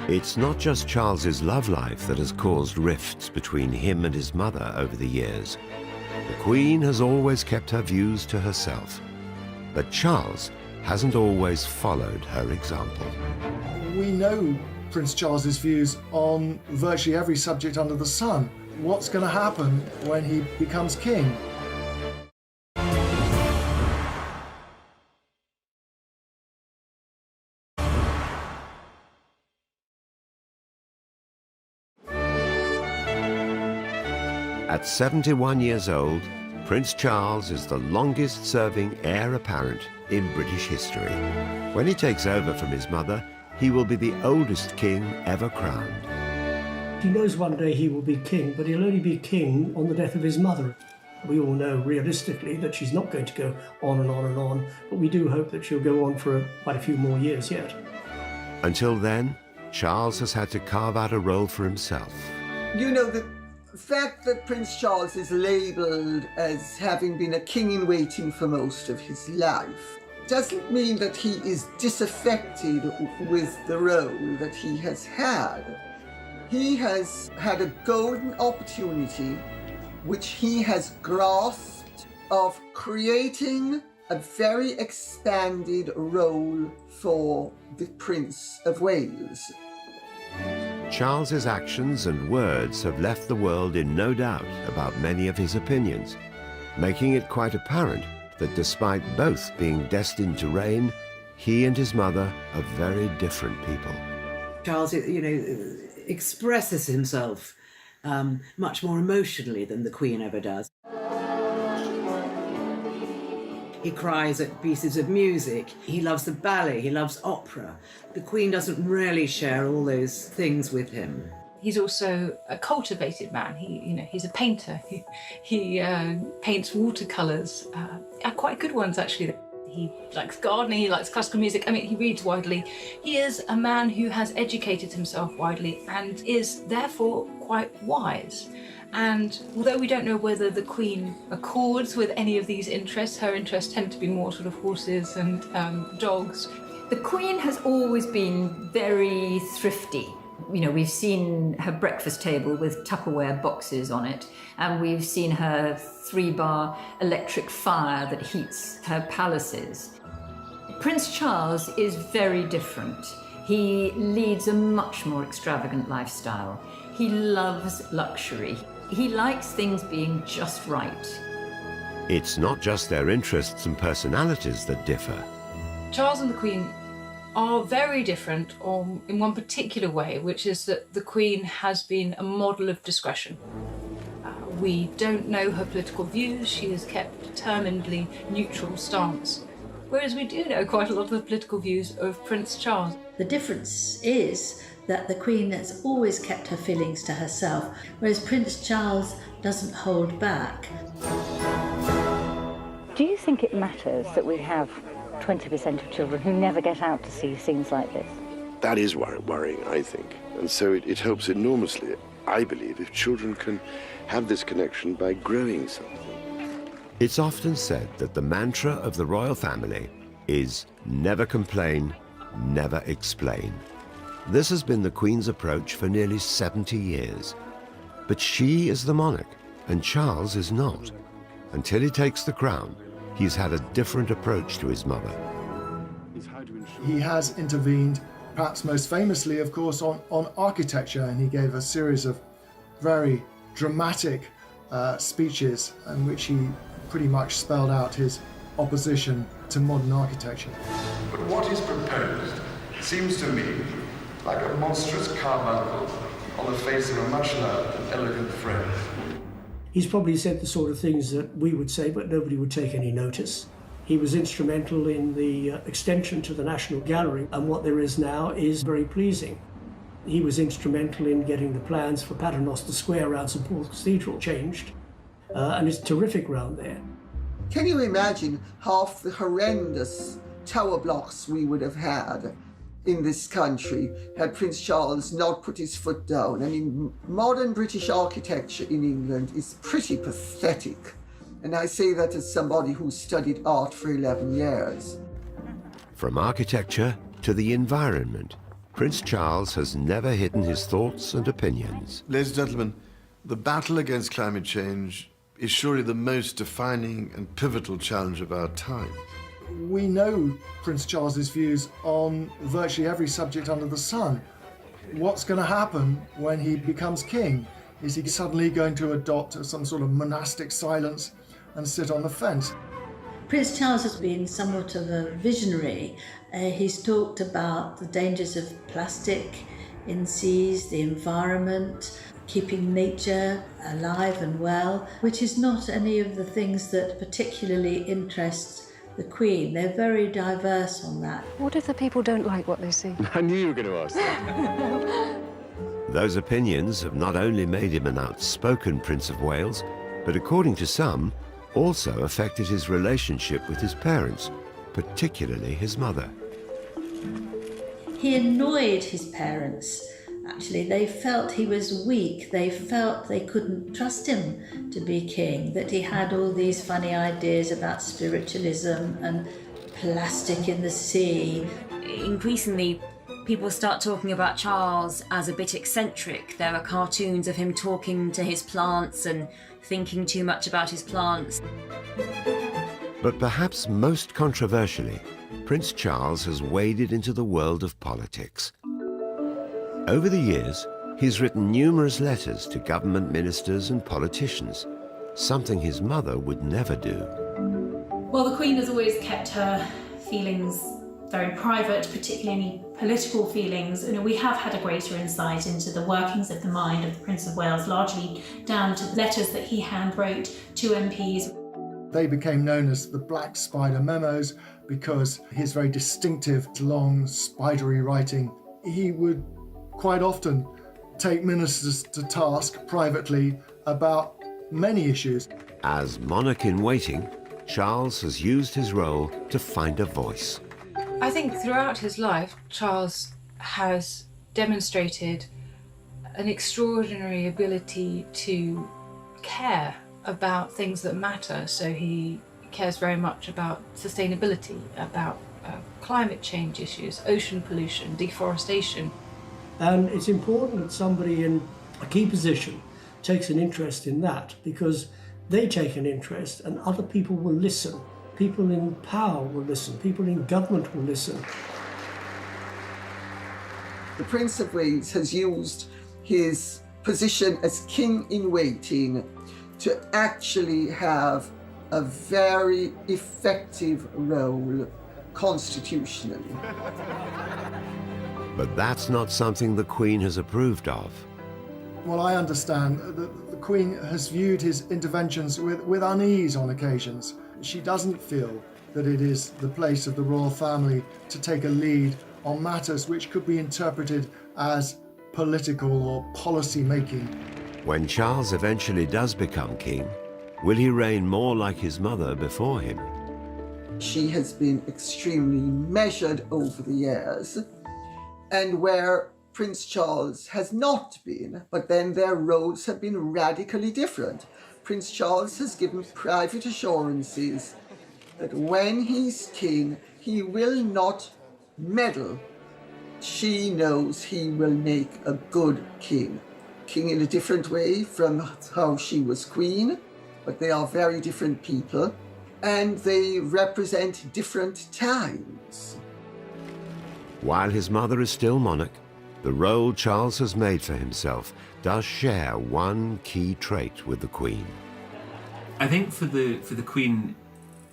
Speaker 1: It's not just Charles's love life that has caused rifts between him and his mother over the years. The Queen has always kept her views to herself, but Charles hasn't always followed her example.
Speaker 16: We know Prince Charles's views on virtually every subject under the sun. What's going to happen when he becomes king?
Speaker 1: At 71 years old, Prince Charles is the longest-serving heir apparent in British history. When he takes over from his mother, he will be the oldest king ever crowned.
Speaker 24: He knows one day he will be king, but he'll only be king on the death of his mother. We all know realistically that she's not going to go on and on and on, but we do hope that she'll go on for quite a few more years yet.
Speaker 1: Until then, Charles has had to carve out a role for himself.
Speaker 3: You know, the fact that Prince Charles is labelled as having been a king in waiting for most of his life doesn't mean that he is disaffected with the role that he has had. He has had a golden opportunity, which he has grasped, of creating a very expanded role for the Prince of Wales.
Speaker 1: Charles's actions and words have left the world in no doubt about many of his opinions, making it quite apparent that despite both being destined to reign, he and his mother are very different people.
Speaker 9: Charles, expresses himself much more emotionally than the Queen ever does. He cries at pieces of music. He loves the ballet. He loves opera. The Queen doesn't really share all those things with him.
Speaker 4: He's also a cultivated man. He's a painter. He paints watercolours, quite good ones actually. He likes gardening, he likes classical music. I mean, he reads widely. He is a man who has educated himself widely and is therefore quite wise. And although we don't know whether the Queen accords with any of these interests, her interests tend to be more sort of horses and dogs.
Speaker 2: The Queen has always been very thrifty You know, we've seen her breakfast table with Tupperware boxes on it, and we've seen her 3-bar electric fire that heats her palaces. Prince Charles is very different. He leads a much more extravagant lifestyle. He loves luxury. He likes things being just right.
Speaker 1: It's not just their interests and personalities that differ.
Speaker 4: Charles and the Queen are very different in one particular way, which is that the Queen has been a model of discretion. We don't know her political views. She has kept a determinedly neutral stance. Whereas we do know quite a lot of the political views of Prince Charles.
Speaker 5: The difference is that the Queen has always kept her feelings to herself, whereas Prince Charles doesn't hold back.
Speaker 7: Do you think it matters that we have 20% of children who never get out to see scenes like this?
Speaker 6: That is worrying, I think. And so it helps enormously, I believe, if children can have this connection by growing something.
Speaker 1: It's often said that the mantra of the royal family is never complain, never explain. This has been the Queen's approach for nearly 70 years. But she is the monarch, and Charles is not. Until he takes the crown, he's had a different approach to his mother.
Speaker 16: He has intervened, perhaps most famously, of course, on architecture, and he gave a series of very dramatic speeches in which he pretty much spelled out his opposition to modern architecture.
Speaker 10: But what is proposed seems to me like a monstrous carbuncle on the face of a much loved and elegant friend.
Speaker 24: He's probably said the sort of things that we would say, but nobody would take any notice. He was instrumental in the extension to the National Gallery, and what there is now is very pleasing. He was instrumental in getting the plans for Paternoster Square around St Paul's Cathedral changed, and it's terrific round there.
Speaker 3: Can you imagine half the horrendous tower blocks we would have had in this country had Prince Charles not put his foot down? I mean, modern British architecture in England is pretty pathetic. And I say that as somebody who studied art for 11 years.
Speaker 1: From architecture to the environment, Prince Charles has never hidden his thoughts and opinions.
Speaker 6: Ladies and gentlemen, the battle against climate change is surely the most defining and pivotal challenge of our time.
Speaker 16: We know Prince Charles's views on virtually every subject under the sun. What's going to happen when he becomes king? Is he suddenly going to adopt some sort of monastic silence and sit on the fence?
Speaker 5: Prince Charles has been somewhat of a visionary. He's talked about the dangers of plastic in seas, the environment, keeping nature alive and well, which is not any of the things that particularly interest the Queen. They're very diverse on that.
Speaker 22: What if the people don't like what they see?
Speaker 6: I knew you were going to ask that.
Speaker 1: Those opinions have not only made him an outspoken Prince of Wales, but according to some, also affected his relationship with his parents, particularly his mother.
Speaker 5: He annoyed his parents. Actually, they felt he was weak. They felt they couldn't trust him to be king, that he had all these funny ideas about spiritualism and plastic in the sea.
Speaker 13: Increasingly, people start talking about Charles as a bit eccentric. There are cartoons of him talking to his plants and thinking too much about his plants.
Speaker 1: But perhaps most controversially, Prince Charles has waded into the world of politics. Over the years, he's written numerous letters to government ministers and politicians, something his mother would never do.
Speaker 8: Well, the Queen has always kept her feelings very private, particularly any political feelings. You know, we have had a greater insight into the workings of the mind of the Prince of Wales, largely down to letters that he handwrote to MPs.
Speaker 16: They became known as the Black Spider Memos because his very distinctive, long, spidery writing. He would quite often take ministers to task privately about many issues.
Speaker 1: As monarch in waiting, Charles has used his role to find a voice.
Speaker 4: I think throughout his life, Charles has demonstrated an extraordinary ability to care about things that matter. So he cares very much about sustainability, about climate change issues, ocean pollution, deforestation.
Speaker 24: And it's important that somebody in a key position takes an interest in that, because they take an interest and other people will listen. People in power will listen. People in government will listen.
Speaker 3: The Prince of Wales has used his position as king in waiting to actually have a very effective role constitutionally.
Speaker 1: But that's not something the Queen has approved of.
Speaker 16: Well, I understand that the Queen has viewed his interventions with unease on occasions. She doesn't feel that it is the place of the royal family to take a lead on matters which could be interpreted as political or policy making.
Speaker 1: When Charles eventually does become king, will he reign more like his mother before him?
Speaker 3: She has been extremely measured over the years, and where Prince Charles has not been, but then their roles have been radically different. Prince Charles has given private assurances that when he's king, he will not meddle. She knows he will make a good king. King in a different way from how she was queen, but they are very different people, and they represent different times.
Speaker 1: While his mother is still monarch, the role Charles has made for himself does share one key trait with the Queen.
Speaker 18: I think for the Queen,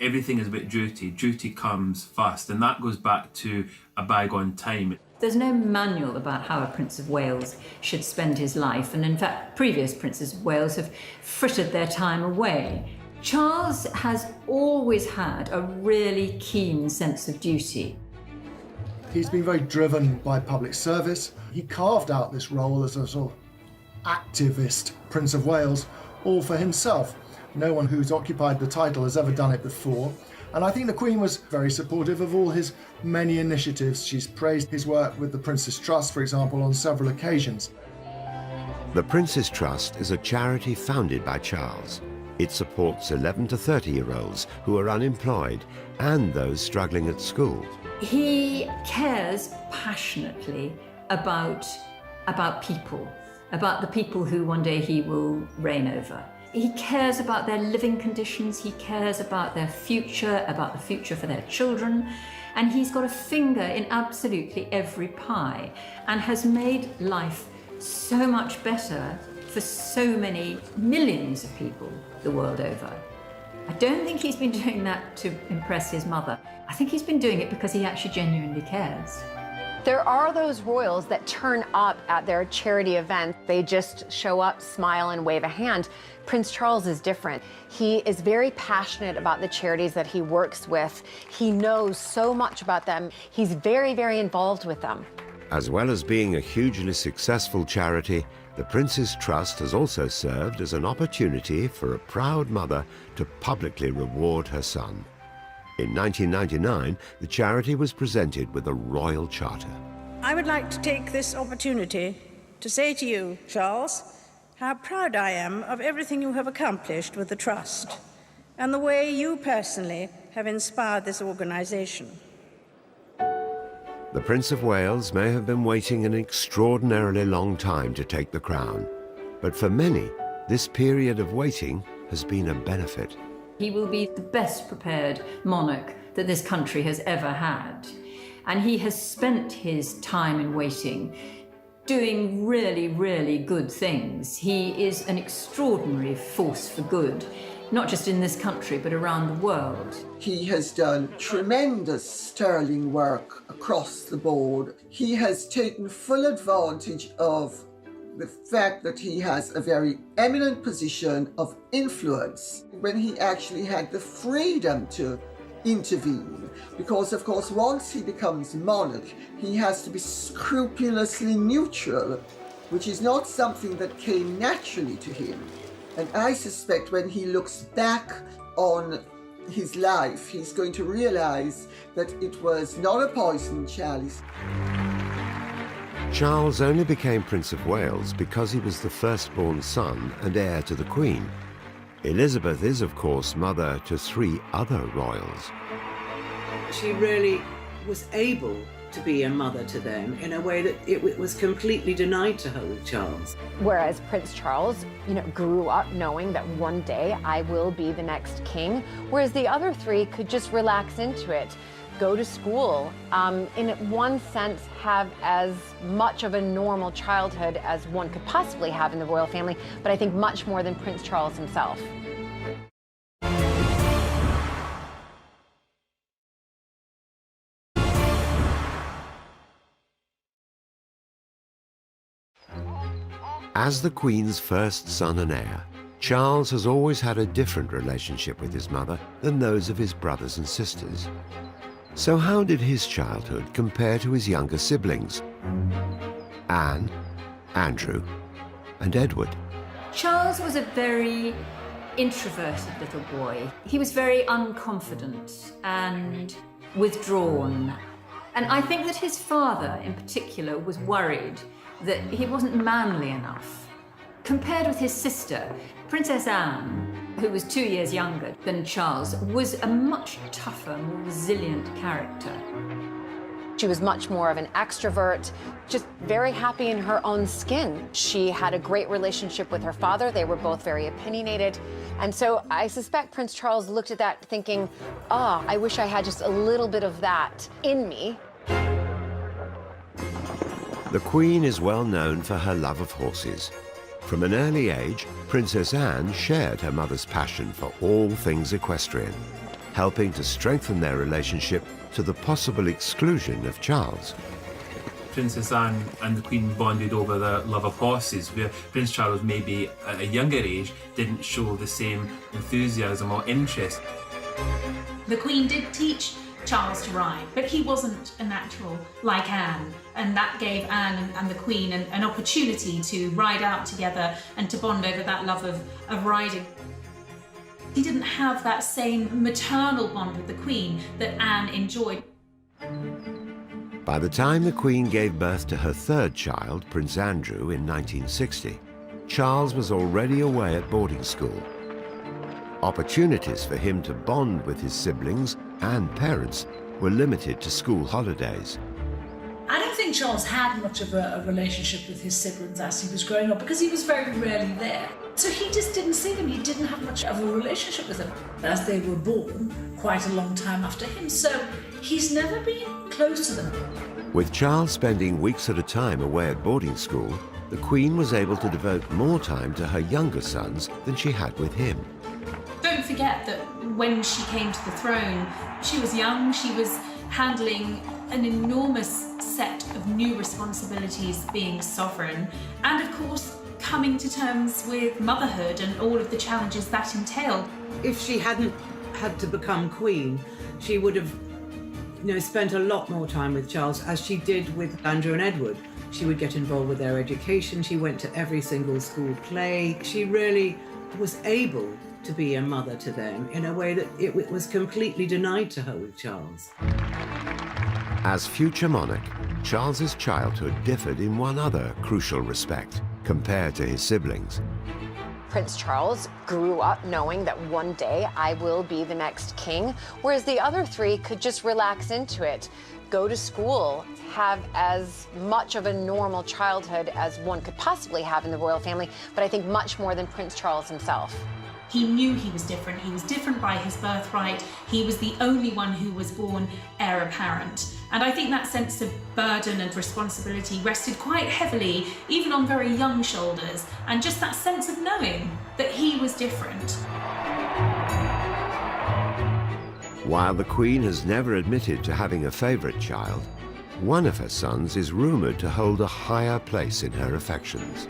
Speaker 18: everything is about duty. Duty comes first, and that goes back to a bygone time.
Speaker 2: There's no manual about how a Prince of Wales should spend his life, and in fact, previous Princes of Wales have frittered their time away. Charles has always had a really keen sense of duty.
Speaker 16: He's been very driven by public service. He carved out this role as a sort of activist Prince of Wales, all for himself. No one who's occupied the title has ever done it before. And I think the Queen was very supportive of all his many initiatives. She's praised his work with the Prince's Trust, for example, on several occasions.
Speaker 1: The Prince's Trust is a charity founded by Charles. It supports 11 to 30-year-olds who are unemployed and those struggling at school.
Speaker 2: He cares passionately about people, about the people who one day he will reign over. He cares about their living conditions, he cares about their future, about the future for their children, and he's got a finger in absolutely every pie and has made life so much better for so many millions of people the world over. I don't think he's been doing that to impress his mother. I think he's been doing it because he actually genuinely cares.
Speaker 19: There are those royals that turn up at their charity events. They just show up, smile, and wave a hand. Prince Charles is different. He is very passionate about the charities that he works with. He knows so much about them. He's very, very involved with them.
Speaker 1: As well as being a hugely successful charity, the Prince's Trust has also served as an opportunity for a proud mother to publicly reward her son. In 1999, the charity was presented with a royal charter.
Speaker 20: I would like to take this opportunity to say to you, Charles, how proud I am of everything you have accomplished with the Trust and the way you personally have inspired this organization.
Speaker 1: The Prince of Wales may have been waiting an extraordinarily long time to take the crown, but for many, this period of waiting has been a benefit.
Speaker 2: He will be the best prepared monarch that this country has ever had. And he has spent his time in waiting doing really, really good things. He is an extraordinary force for good, not just in this country, but around the world.
Speaker 3: He has done tremendous sterling work across the board. He has taken full advantage of the fact that he has a very eminent position of influence when he actually had the freedom to intervene. Because, of course, once he becomes monarch, he has to be scrupulously neutral, which is not something that came naturally to him. And I suspect when he looks back on his life, he's going to realize that it was not a poisoned chalice.
Speaker 1: Charles only became Prince of Wales because he was the firstborn son and heir to the Queen. Elizabeth is, of course, mother to 3 other royals.
Speaker 9: She really was able to be a mother to them in a way that it was completely denied to her with Charles.
Speaker 19: Whereas Prince Charles, grew up knowing that one day I will be the next king, whereas the other three could just relax into it, go to school, in one sense have as much of a normal childhood as one could possibly have in the royal family, but I think much more than Prince Charles himself.
Speaker 1: As the Queen's first son and heir, Charles has always had a different relationship with his mother than those of his brothers and sisters. So how did his childhood compare to his younger siblings? Anne, Andrew, and Edward.
Speaker 2: Charles was a very introverted little boy. He was very unconfident and withdrawn. And I think that his father, in particular, was worried that he wasn't manly enough. Compared with his sister, Princess Anne, who was 2 years younger than Charles, was a much tougher, more resilient character.
Speaker 19: She was much more of an extrovert, just very happy in her own skin. She had a great relationship with her father. They were both very opinionated. And so I suspect Prince Charles looked at that thinking, I wish I had just a little bit of that in me.
Speaker 1: The Queen is well known for her love of horses. From an early age, Princess Anne shared her mother's passion for all things equestrian, helping to strengthen their relationship to the possible exclusion of Charles.
Speaker 18: Princess Anne and the Queen bonded over their love of horses, where Prince Charles, maybe at a younger age, didn't show the same enthusiasm or interest.
Speaker 8: The Queen did teach Charles to ride, but he wasn't a natural like Anne, and that gave Anne and the Queen an opportunity to ride out together and to bond over that love of riding. He didn't have that same maternal bond with the Queen that Anne enjoyed.
Speaker 1: By the time the Queen gave birth to her third child, Prince Andrew, in 1960, Charles was already away at boarding school. Opportunities for him to bond with his siblings and parents were limited to school holidays.
Speaker 15: I don't think Charles had much of a relationship with his siblings as he was growing up because he was very rarely there. So he just didn't see them. He didn't have much of a relationship with them as they were born quite a long time after him. So he's never been close to them.
Speaker 1: With Charles spending weeks at a time away at boarding school, the Queen was able to devote more time to her younger sons than she had with him.
Speaker 8: Don't forget that when she came to the throne, she was young, she was handling an enormous set of new responsibilities being sovereign, and of course coming to terms with motherhood and all of the challenges that entailed.
Speaker 9: If she hadn't had to become queen, she would have spent a lot more time with Charles, as she did with Andrew and Edward. She would get involved with their education, she went to every single school play. She really was able to be a mother to them in a way that it was completely denied to her with Charles.
Speaker 1: As future monarch, Charles's childhood differed in one other crucial respect compared to his siblings.
Speaker 19: Prince Charles grew up knowing that one day I will be the next king, whereas the other three could just relax into it, go to school, have as much of a normal childhood as one could possibly have in the royal family, but I think much more than Prince Charles himself.
Speaker 8: He knew he was different. He was different by his birthright. He was the only one who was born heir apparent. And I think that sense of burden and responsibility rested quite heavily, even on very young shoulders, and just that sense of knowing that he was different.
Speaker 1: While the Queen has never admitted to having a favourite child, one of her sons is rumoured to hold a higher place in her affections.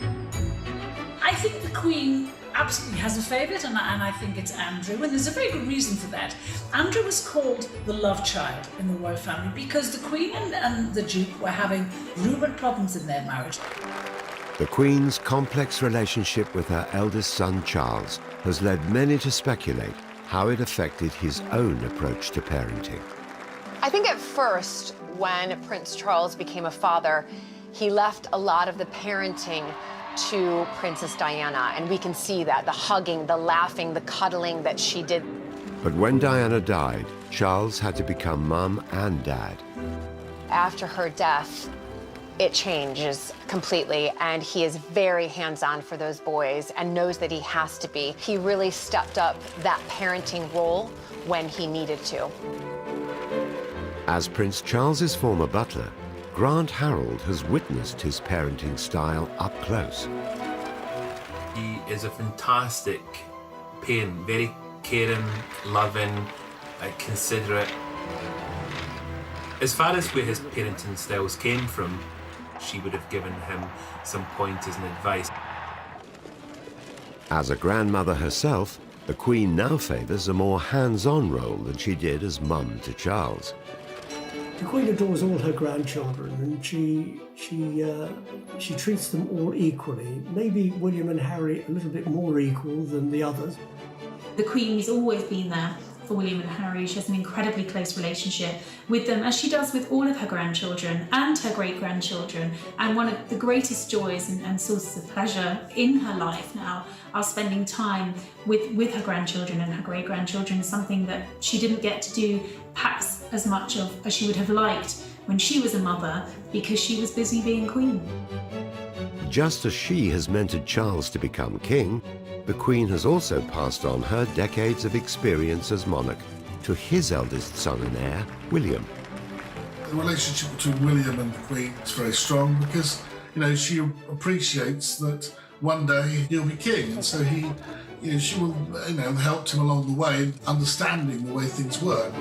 Speaker 15: I think the Queen absolutely has a favourite, and I think it's Andrew, and there's a very good reason for that. Andrew was called the love child in the royal family because the Queen and the Duke were having rumoured problems in their marriage.
Speaker 1: The Queen's complex relationship with her eldest son Charles has led many to speculate how it affected his own approach to parenting.
Speaker 19: I think at first, when Prince Charles became a father, he left a lot of the parenting to Princess Diana, and we can see that, the hugging, the laughing, the cuddling that she did.
Speaker 1: But when Diana died, Charles had to become mum and dad.
Speaker 19: after her death, it changes completely, and he is very hands-on for those boys and knows that he has to be. He really stepped up that parenting role when he needed to.
Speaker 1: As Prince Charles's former butler, Grant Harold has witnessed his parenting style up close.
Speaker 18: He is a fantastic parent, very caring, loving, considerate. As far as where his parenting styles came from, she would have given him some pointers and advice.
Speaker 1: As a grandmother herself, the Queen now favours a more hands-on role than she did as mum to Charles.
Speaker 24: The Queen adores all her grandchildren, and she treats them all equally. Maybe William and Harry a little bit more equal than the others.
Speaker 8: The Queen has always been there for William and Harry. She has an incredibly close relationship with them, as she does with all of her grandchildren and her great-grandchildren. And one of the greatest joys and sources of pleasure in her life now are spending time with her grandchildren and her great-grandchildren, something that she didn't get to do perhaps as much of as she would have liked when she was a mother, because she was busy being Queen.
Speaker 1: Just as she has mentored Charles to become king, the Queen has also passed on her decades of experience as monarch to his eldest son and heir, William.
Speaker 11: The relationship between William and the Queen is very strong because, she appreciates that one day he'll be king, and so she will, help him along the way, understanding the way things work.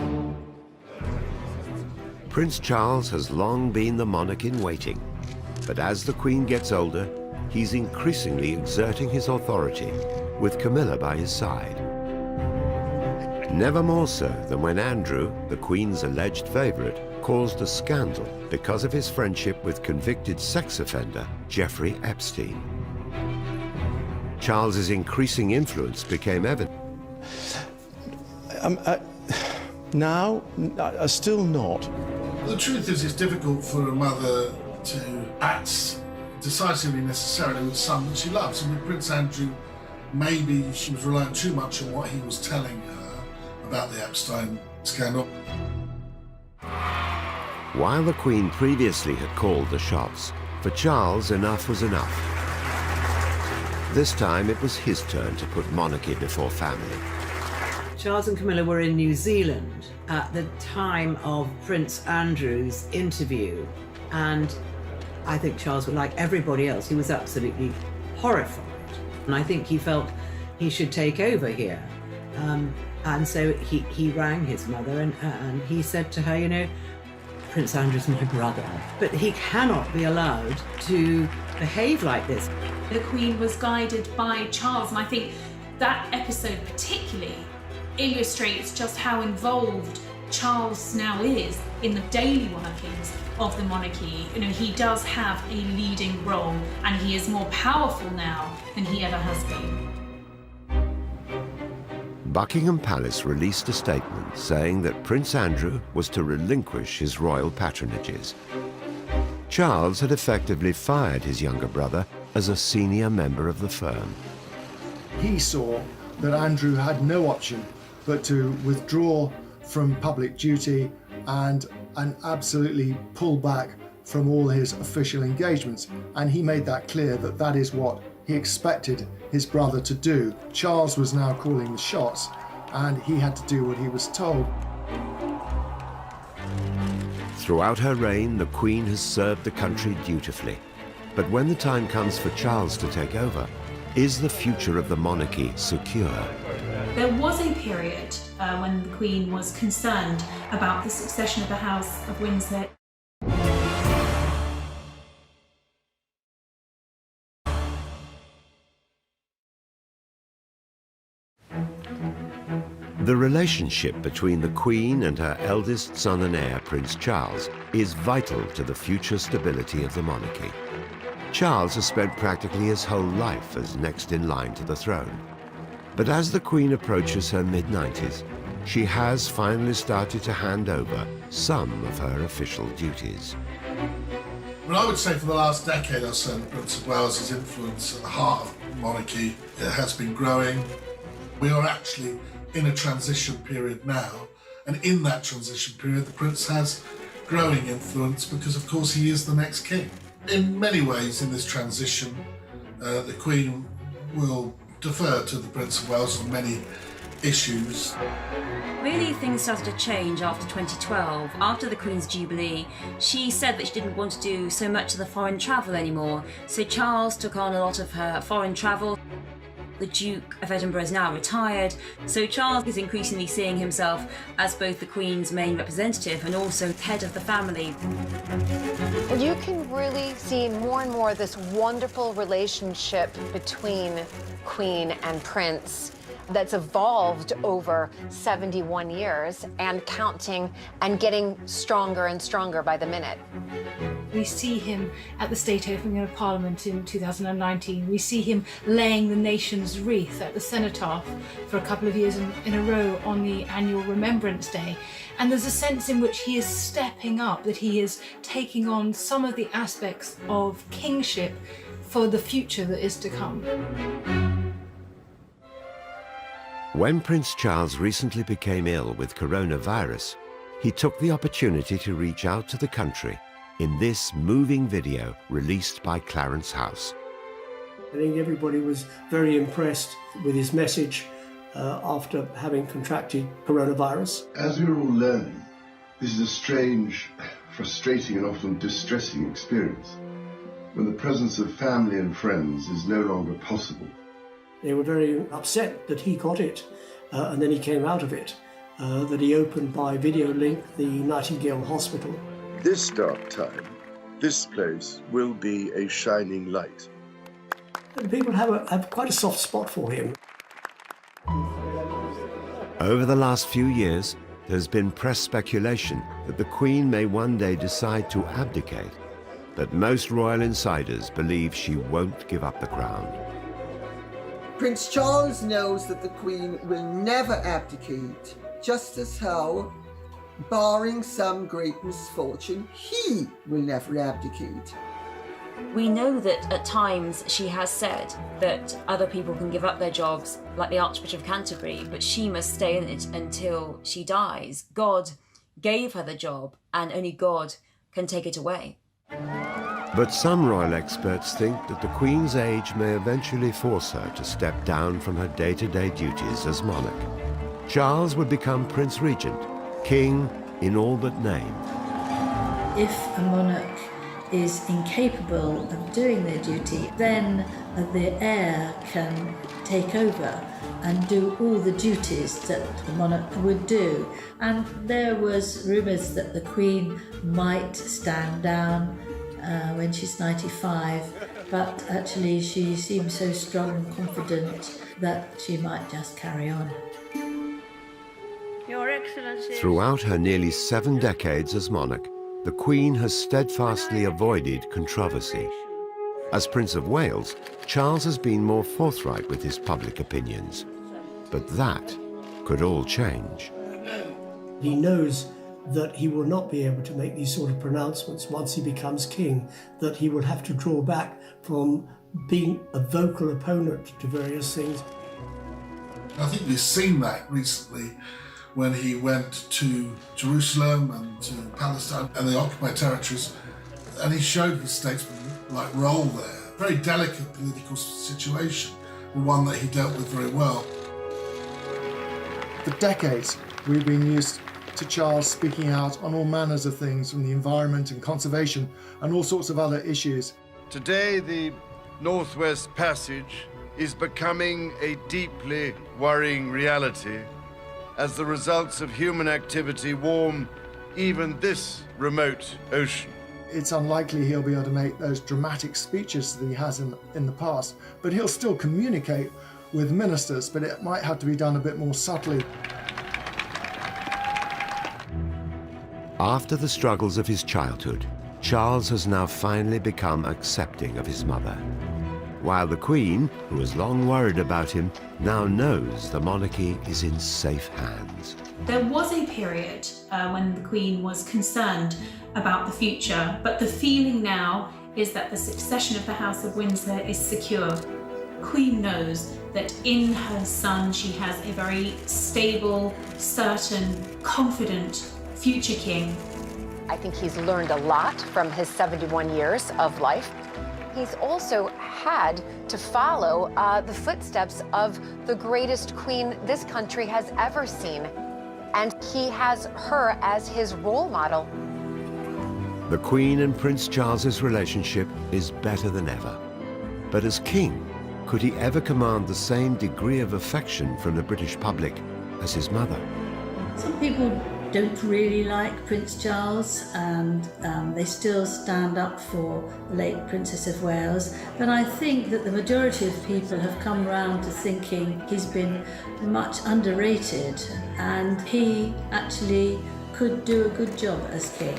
Speaker 1: Prince Charles has long been the monarch in waiting, but as the Queen gets older, he's increasingly exerting his authority, with Camilla by his side. Never more so than when Andrew, the Queen's alleged favourite, caused a scandal because of his friendship with convicted sex offender Jeffrey Epstein. Charles's increasing influence became evident.
Speaker 12: Now, still not.
Speaker 11: The truth is, it's difficult for a mother to act decisively necessarily with someone that she loves, and with Prince Andrew, maybe she was relying too much on what he was telling her about the Epstein scandal.
Speaker 1: While the Queen previously had called the shots, for Charles enough was enough. This time it was his turn to put monarchy before family.
Speaker 9: Charles and Camilla were in New Zealand at the time of Prince Andrew's interview, and I think Charles, like everybody else, he was absolutely horrified. And I think he felt he should take over here. And so he rang his mother and he said to her, Prince Andrew's my brother, but he cannot be allowed to behave like this.
Speaker 8: The Queen was guided by Charles, and I think that episode particularly illustrates just how involved Charles now is in the daily workings of the monarchy. He does have a leading role, and he is more powerful now than he ever has been.
Speaker 1: Buckingham Palace released a statement saying that Prince Andrew was to relinquish his royal patronages. Charles had effectively fired his younger brother as a senior member of the firm.
Speaker 16: He saw that Andrew had no option but to withdraw from public duty and absolutely pull back from all his official engagements. And he made that clear that that is what he expected his brother to do. Charles was now calling the shots, and he had to do what he was told.
Speaker 1: Throughout her reign, the Queen has served the country dutifully. But when the time comes for Charles to take over, is the future of the monarchy secure?
Speaker 8: There was a period when the Queen was concerned about the succession of the House of Windsor.
Speaker 1: The relationship between the Queen and her eldest son and heir, Prince Charles, is vital to the future stability of the monarchy. Charles has spent practically his whole life as next in line to the throne. But as the Queen approaches her mid-90s, she has finally started to hand over some of her official duties.
Speaker 11: Well, I would say for the last decade or so, the Prince of Wales's influence at the heart of monarchy has been growing. We are actually in a transition period now, and in that transition period, the Prince has growing influence because, of course, he is the next king. In many ways, in this transition, the Queen will defer to the Prince of Wales on many issues.
Speaker 13: Really, things started to change after 2012. After the Queen's Jubilee, she said that she didn't want to do so much of the foreign travel anymore, so Charles took on a lot of her foreign travel. The Duke of Edinburgh is now retired, so Charles is increasingly seeing himself as both the Queen's main representative and also head of the family.
Speaker 19: You can really see more and more this wonderful relationship between Queen and Prince that's evolved over 71 years and counting and getting stronger and stronger by the minute.
Speaker 4: We see him at the state opening of Parliament in 2019. We see him laying the nation's wreath at the Cenotaph for a couple of years in a row on the annual Remembrance Day. And there's a sense in which he is stepping up, that he is taking on some of the aspects of kingship for the future that is to come.
Speaker 1: When Prince Charles recently became ill with coronavirus, he took the opportunity to reach out to the country in this moving video released by Clarence House.
Speaker 24: I think everybody was very impressed with his message after having contracted coronavirus.
Speaker 6: As we're all learning, this is a strange, frustrating and often distressing experience when the presence of family and friends is no longer possible.
Speaker 24: They were very upset that he got it and then he came out of it, that he opened by video link the Nightingale Hospital.
Speaker 6: This dark time, this place will be a shining light.
Speaker 24: And people have quite a soft spot for him.
Speaker 1: Over the last few years, there's been press speculation that the Queen may one day decide to abdicate, but most royal insiders believe she won't give up the crown.
Speaker 3: Prince Charles knows that the Queen will never abdicate, just as how, barring some great misfortune, he will never abdicate.
Speaker 13: We know that at times she has said that other people can give up their jobs, like the Archbishop of Canterbury, but she must stay in it until she dies. God gave her the job, and only God can take it away.
Speaker 1: But some royal experts think that the Queen's age may eventually force her to step down from her day-to-day duties as monarch. Charles would become Prince Regent, king in all but name.
Speaker 5: If a monarch is incapable of doing their duty, then the heir can take over and do all the duties that the monarch would do. And there was rumours that the Queen might stand down when she's 95, but actually she seems so strong and confident that she might just carry on.
Speaker 20: Your Excellency.
Speaker 1: Throughout her nearly 7 decades as monarch, the Queen has steadfastly avoided controversy. As Prince of Wales, Charles has been more forthright with his public opinions. But that could all change.
Speaker 24: He knows that he will not be able to make these sort of pronouncements once he becomes king, that he will have to draw back from being a vocal opponent to various things.
Speaker 11: I think we've seen that recently when he went to Jerusalem and to Palestine and the occupied territories, and he showed his statesman-like role there. Very delicate political situation, one that he dealt with very well.
Speaker 16: For decades, we've been used to Charles speaking out on all manners of things, from the environment and conservation and all sorts of other issues.
Speaker 6: Today, the Northwest Passage is becoming a deeply worrying reality as the results of human activity warm even this remote ocean.
Speaker 16: It's unlikely he'll be able to make those dramatic speeches that he has in the past, but he'll still communicate with ministers, but it might have to be done a bit more subtly.
Speaker 1: After the struggles of his childhood, Charles has now finally become accepting of his mother. While the Queen, who has long worried about him, now knows the monarchy is in safe hands.
Speaker 8: There was a period when the Queen was concerned about the future, but the feeling now is that the succession of the House of Windsor is secure. Queen knows that in her son she has a very stable, certain, confident future king.
Speaker 19: I think he's learned a lot from his 71 years of life. He's also had to follow the footsteps of the greatest queen this country has ever seen. And he has her as his role model.
Speaker 1: The Queen and Prince Charles's relationship is better than ever. But as king, could he ever command the same degree of affection from the British public as his mother?
Speaker 5: Some people don't really like Prince Charles, and they still stand up for the late Princess of Wales. But I think that the majority of people have come round to thinking he's been much underrated, and he actually could do a good job as king.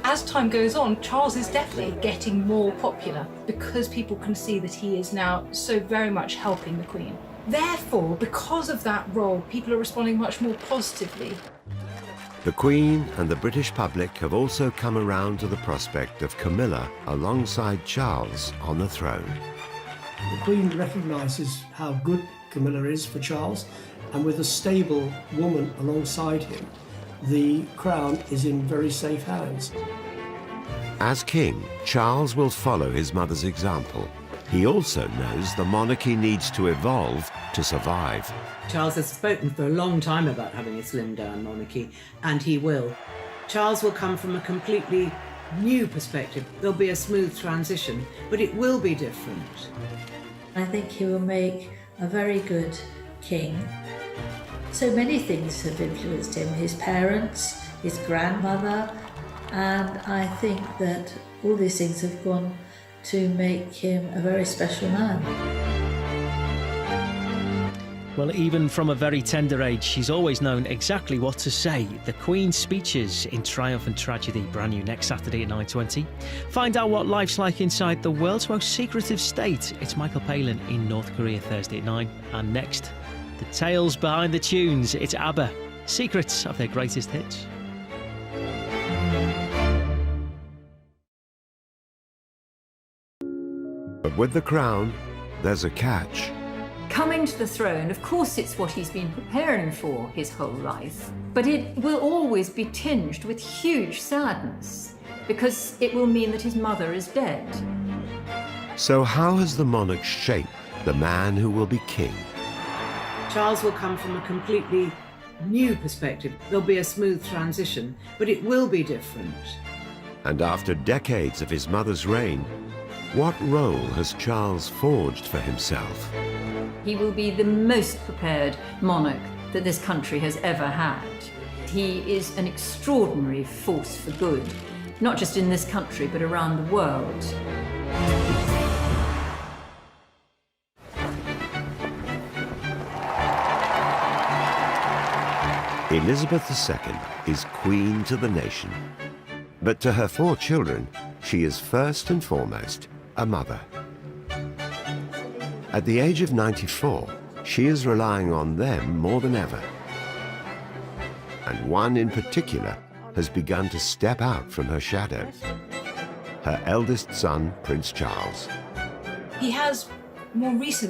Speaker 4: As time goes on, Charles is definitely getting more popular because people can see that he is now so very much helping the Queen. Therefore, because of that role, people are responding much more positively.
Speaker 1: The Queen and the British public have also come around to the prospect of Camilla alongside Charles on the throne.
Speaker 24: The Queen recognises how good Camilla is for Charles, and with a stable woman alongside him, the crown is in very safe hands.
Speaker 1: As king, Charles will follow his mother's example. He also knows the monarchy needs to evolve to survive.
Speaker 9: Charles has spoken for a long time about having a slimmed-down monarchy, and he will. Charles will come from a completely new perspective. There'll be a smooth transition, but it will be different.
Speaker 5: I think he will make a very good king. So many things have influenced him, his parents, his grandmother, and I think that all these things have gone to make him a very special man.
Speaker 14: Well, even from a very tender age, she's always known exactly what to say. The Queen's speeches in Triumph and Tragedy, brand new next Saturday at 9:20. Find out what life's like inside the world's most secretive state. It's Michael Palin in North Korea Thursday at 9. And next, the tales behind the tunes. It's ABBA, secrets of their greatest hits.
Speaker 1: But with the crown, there's a catch.
Speaker 2: Coming to the throne, of course, it's what he's been preparing for his whole life, but it will always be tinged with huge sadness, because it will mean that his mother is dead.
Speaker 1: So how has the monarch shaped the man who will be king?
Speaker 9: Charles will come from a completely new perspective. There'll be a smooth transition, but it will be different.
Speaker 1: And after decades of his mother's reign, what role has Charles forged for himself?
Speaker 2: He will be the most prepared monarch that this country has ever had. He is an extraordinary force for good, not just in this country, but around the world.
Speaker 1: Elizabeth II is queen to the nation. But to her 4 children, she is first and foremost a mother. At the age of 94, she is relying on them more than ever. And one in particular has begun to step out from her shadow. Her eldest son, Prince Charles.
Speaker 4: He has more recently